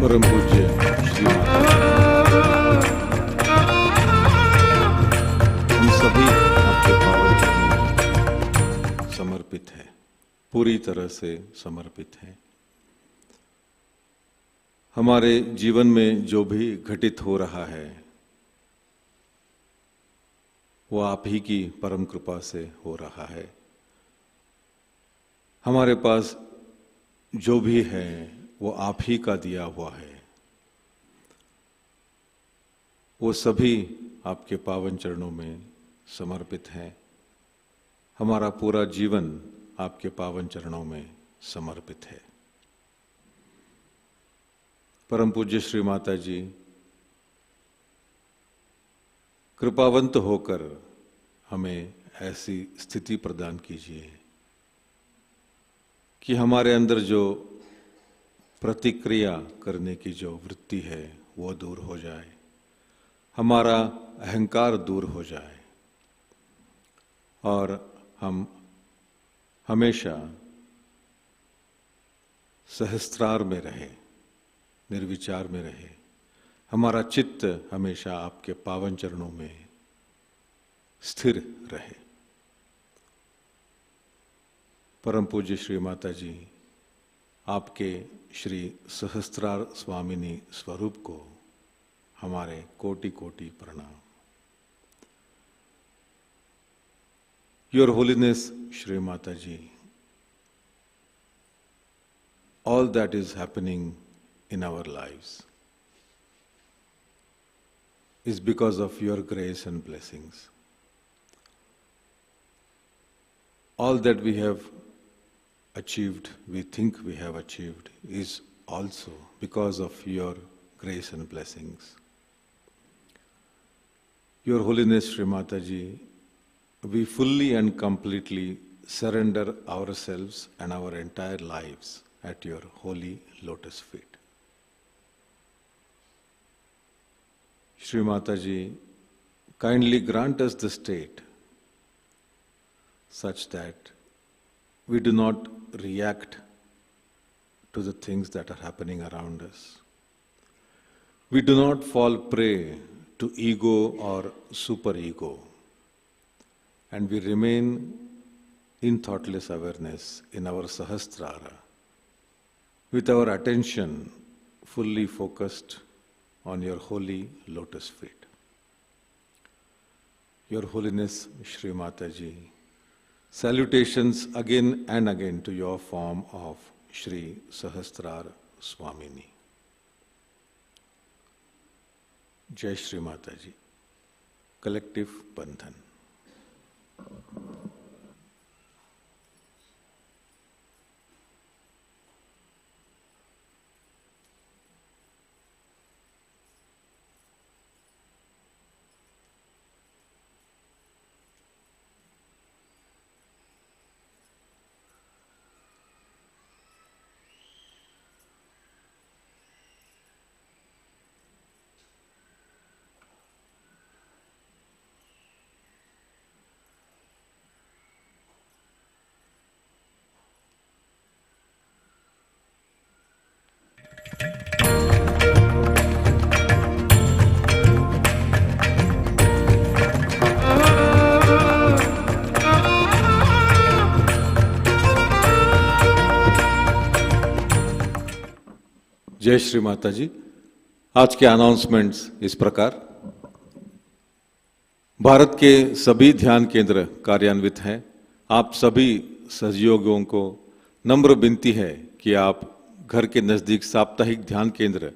परम पूज्य श्री हम सभी आपके पावन चरणों में समर्पित हैं, पूरी तरह से समर्पित हैं। हमारे जीवन में जो भी घटित हो रहा है वो आप ही की परम कृपा से हो रहा है। हमारे पास जो भी है वो आप ही का दिया हुआ है। वो सभी आपके पावन चरणों में समर्पित हैं। हमारा पूरा जीवन आपके पावन चरणों में समर्पित है। परम पूज्य श्री माता जी, कृपावंत होकर हमें ऐसी स्थिति प्रदान कीजिए कि हमारे अंदर जो प्रतिक्रिया करने की जो वृत्ति है वो दूर हो जाए, हमारा अहंकार दूर हो जाए और हम हमेशा सहस्रार में रहे, निर्विचार में रहे। हमारा चित्त हमेशा आपके पावन चरणों में स्थिर रहे। परम पूज्य श्री माता जी, आपके श्री सहस्रार स्वामिनी स्वरूप को हमारे कोटि कोटि प्रणाम। Your holiness Shri Mata ji, all that is happening in our lives is because of your grace and blessings. All that we have achieved, we think we have achieved, is also because of your grace and blessings. Your Holiness Shri Mataji, we fully and completely surrender ourselves and our entire lives at your holy lotus feet. Shri Mataji, kindly grant us the state such that we do not react to the things that are happening around us. We do not fall prey to ego or superego, and we remain in thoughtless awareness in our Sahasrara, with our attention fully focused on your holy lotus feet. Your Holiness Shri Mataji, salutations again and again to your form of Shri Sahasrara Swamini. Jai Shri Mataji. Collective Bandhan. जय श्री माता जी। आज के announcements इस प्रकार। भारत के सभी ध्यान केंद्र कार्यान्वित हैं। आप सभी सहयोगियों को नम्र विनती है कि आप घर के नज़दीक साप्ताहिक ध्यान केंद्र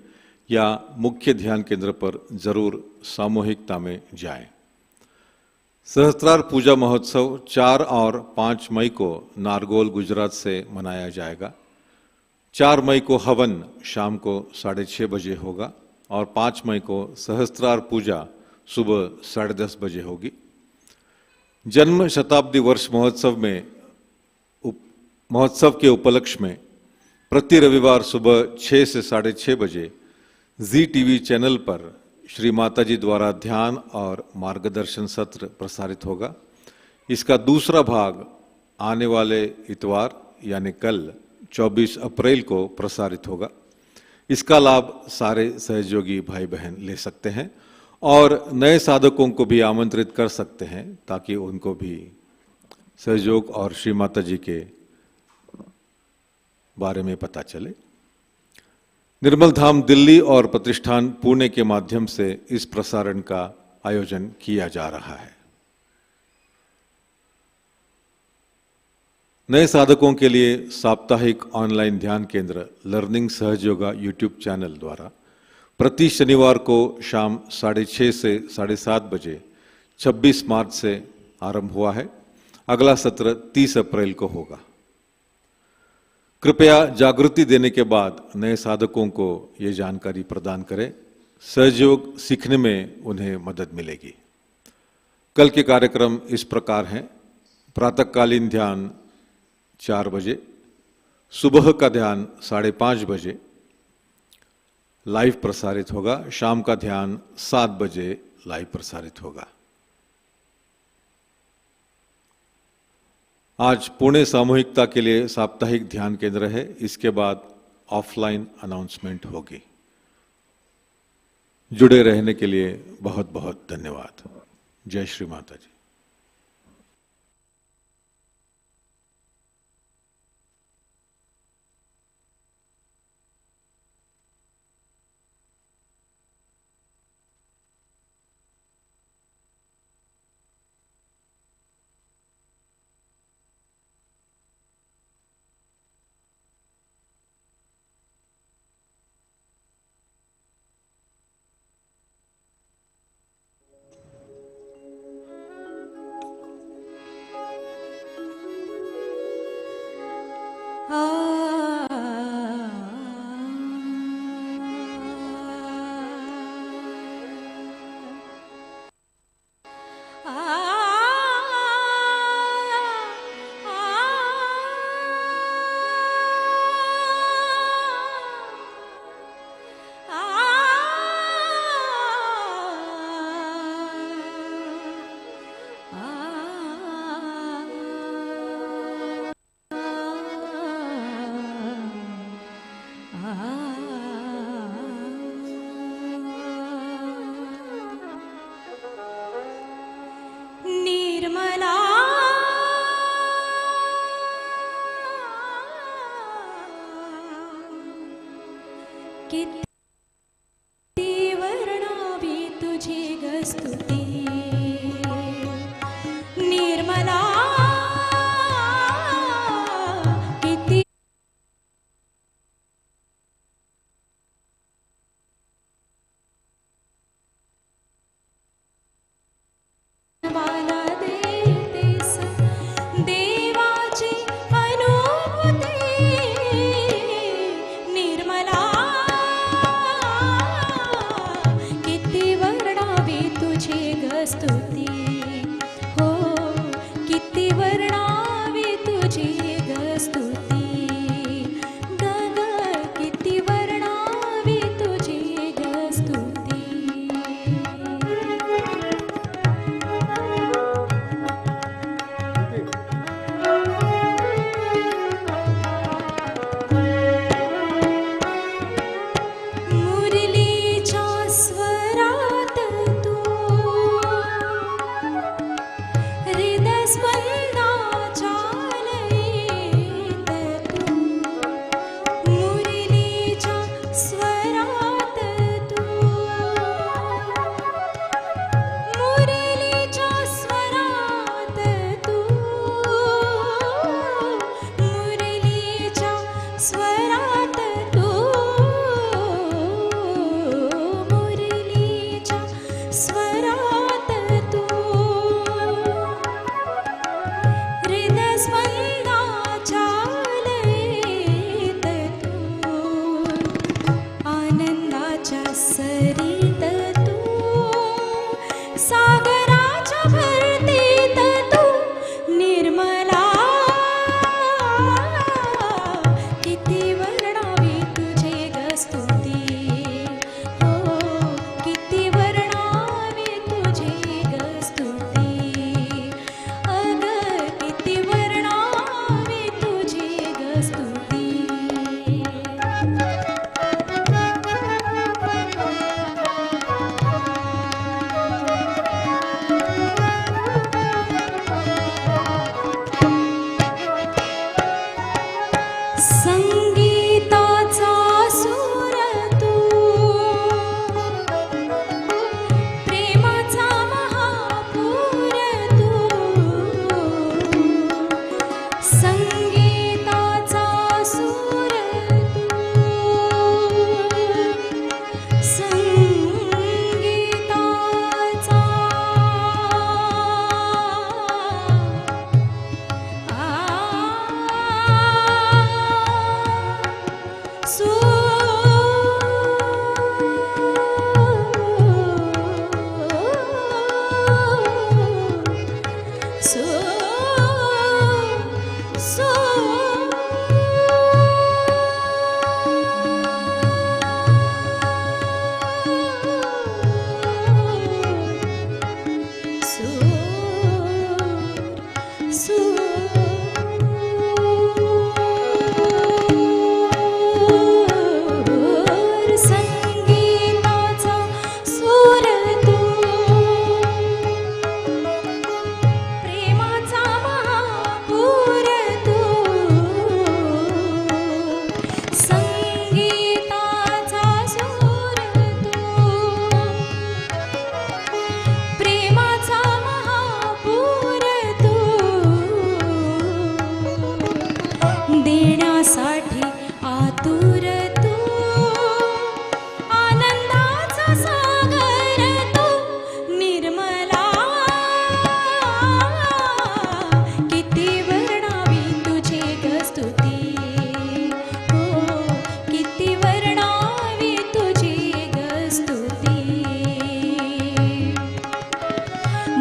या मुख्य ध्यान केंद्र पर जरूर सामूहिकता में जाएं। सहस्त्रार पूजा महोत्सव 4 और 5 मई को नारगोल गुजरात से मनाया जाएगा। 4 मई को हवन शाम को 6:30 बजे होगा और 5 मई को सहस्त्रार पूजा सुबह 10:30 बजे होगी। जन्म शताब्दी वर्ष महोत्सव के उपलक्ष्य में प्रति रविवार सुबह 6 से 6:30 बजे ZTV चैनल पर श्री माताजी द्वारा ध्यान और मार्गदर्शन सत्र प्रसारित होगा। इसका दूसरा भाग आने वाले इतवार यानी कल 24 अप्रैल को प्रसारित होगा। इसका लाभ सारे सहयोगी भाई बहन ले सकते हैं और नए साधकों को भी आमंत्रित कर सकते हैं ताकि उनको भी सहयोग और श्री माताजी के बारे में पता चले। निर्मल धाम दिल्ली और प्रतिष्ठान पुणे के माध्यम से इस प्रसारण का आयोजन किया जा रहा है। नए साधकों के लिए साप्ताहिक ऑनलाइन ध्यान केंद्र लर्निंग सहजयोगा यूट्यूब चैनल द्वारा प्रति शनिवार को शाम 6:30 से 7:30 बजे 26 मार्च से आरंभ हुआ है। अगला सत्र 30 अप्रैल को होगा। कृपया जागृति देने के बाद नए साधकों को ये जानकारी प्रदान करें। सहयोग सीखने में उन्हें मदद मिलेगी। कल के कार्यक्रम इस प्रकार हैं। प्रातःकालीन ध्यान 4 बजे, सुबह का ध्यान 5:30 बजे लाइव प्रसारित होगा। शाम का ध्यान 7 बजे लाइव प्रसारित होगा। आज पुणे सामूहिकता के लिए साप्ताहिक ध्यान केंद्र है। इसके बाद ऑफलाइन अनाउंसमेंट होगी। जुड़े रहने के लिए बहुत बहुत धन्यवाद। जय श्री माता जी।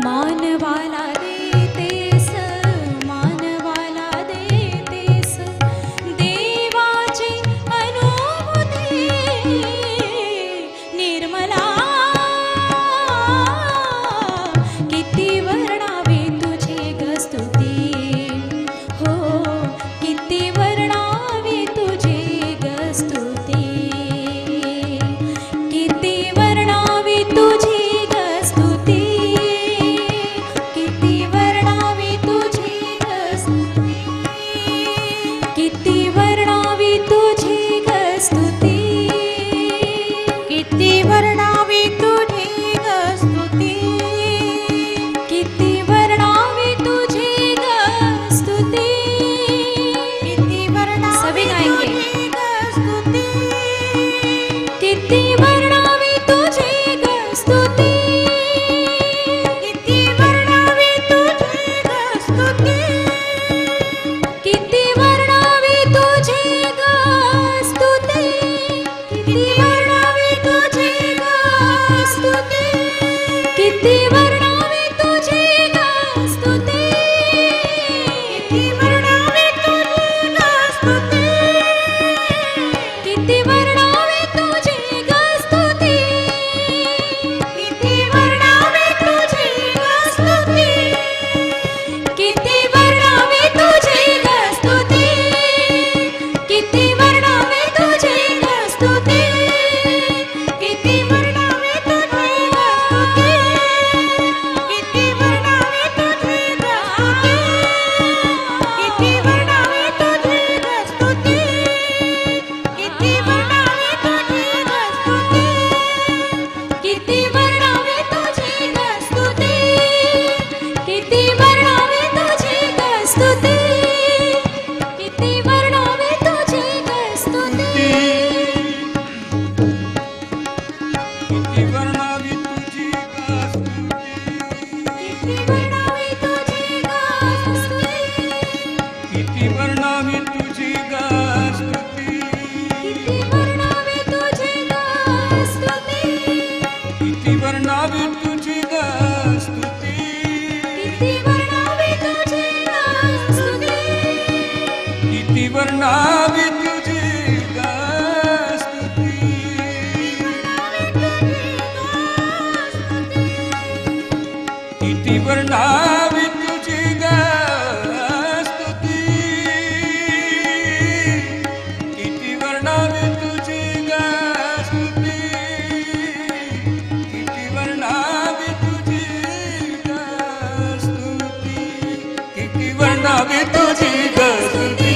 मानवाला देतेस, मानवाला देतेस देवाची अनुभूती निर्मला. किती वर्णावे तुझे ग स्तुती, हो किती वर्णावे तुझे ग स्तुती, किती वर्णावे तुझी ग स्तुती, किती वर्णावे तुझी ग स्तुती, किती वर्णावे तुझी ग स्तुती, किती वर्णावे तुझी ग स्तुती, किती वर्णावे तुझी ग स्तुती, किती वर्णावे सभी गाएंगे स्तुती, किती वर्णावे तुझी ग स्तुती, किती वर्णावे तुझी ग स्तुती, किती वर्णावे तुझी ग स्तुती, किती वर्णावे तुझी ग स्तुती, किती वर्णावे तुझी ग स्तुती, किती वर्णावे तुझी ग स्तुती, किती वर्णावे तुझी ग स्तुती, किती वर्णावे तुझी ग स्तुती, किती वर्णावे तुझी ग स्तुती, किती वर्णावे तुझी ग स्तुती, किती वर्णावे तुझी ग स्तुती, किती वर्णावे तुझी ग स्तुती, किती वर्णावे तुझी ग स्तुती, किती वर्णावे तुझी ग स्तुती, किती वर्णावे तुझी ग स्तुती, किती वर्णावे तुझी ग स्तुती, किती वर्णावे तुझी ग स्तुती, किती वर्णावी तुझी ग स्तुती, किती वर्णावे तुझी ग स्तुती, किती वर्णावी तुझी ग स्तुती, किती वर्णावे तुझी ग स्तुती, किती वर्णावी तुझी ग स्तुती, किती वर्णावे तुझी ग स्तुती, किती वर्णावी तुझी ग स्तुती, किती वर्णावी तुझी ग स्तुती, किती वर्णावी तुझी ग स्तुती, किती वर्णावी तुझी ग स्तुती, किती वर्णावी तुझी ग स्तुती,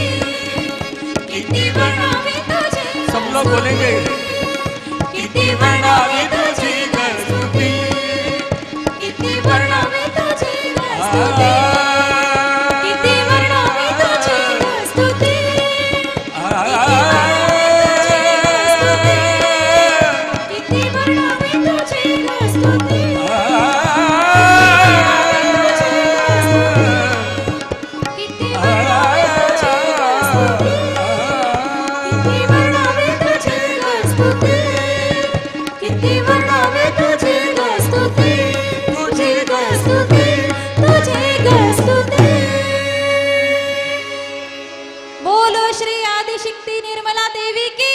किती वर्णावी तुझी, सब लोग बोलेंगे, किती वर्णावी तुझी ग स्तुती, किती वर्णावे तुझी ग स्तुती, किती वर्णावे तुझी ग स्तुती, किती वर्णावे तुझी ग स्तुती, किती वर्णावे तुझी ग स्तुती, किती वर्णावे तुझी ग स्तुती, किती वर्णावे तुझी ग स्तुती, तुझी ग स्तुती, तुझी ग स्तुती. बोलो श्री आदिशक्ती निर्मला देवी की.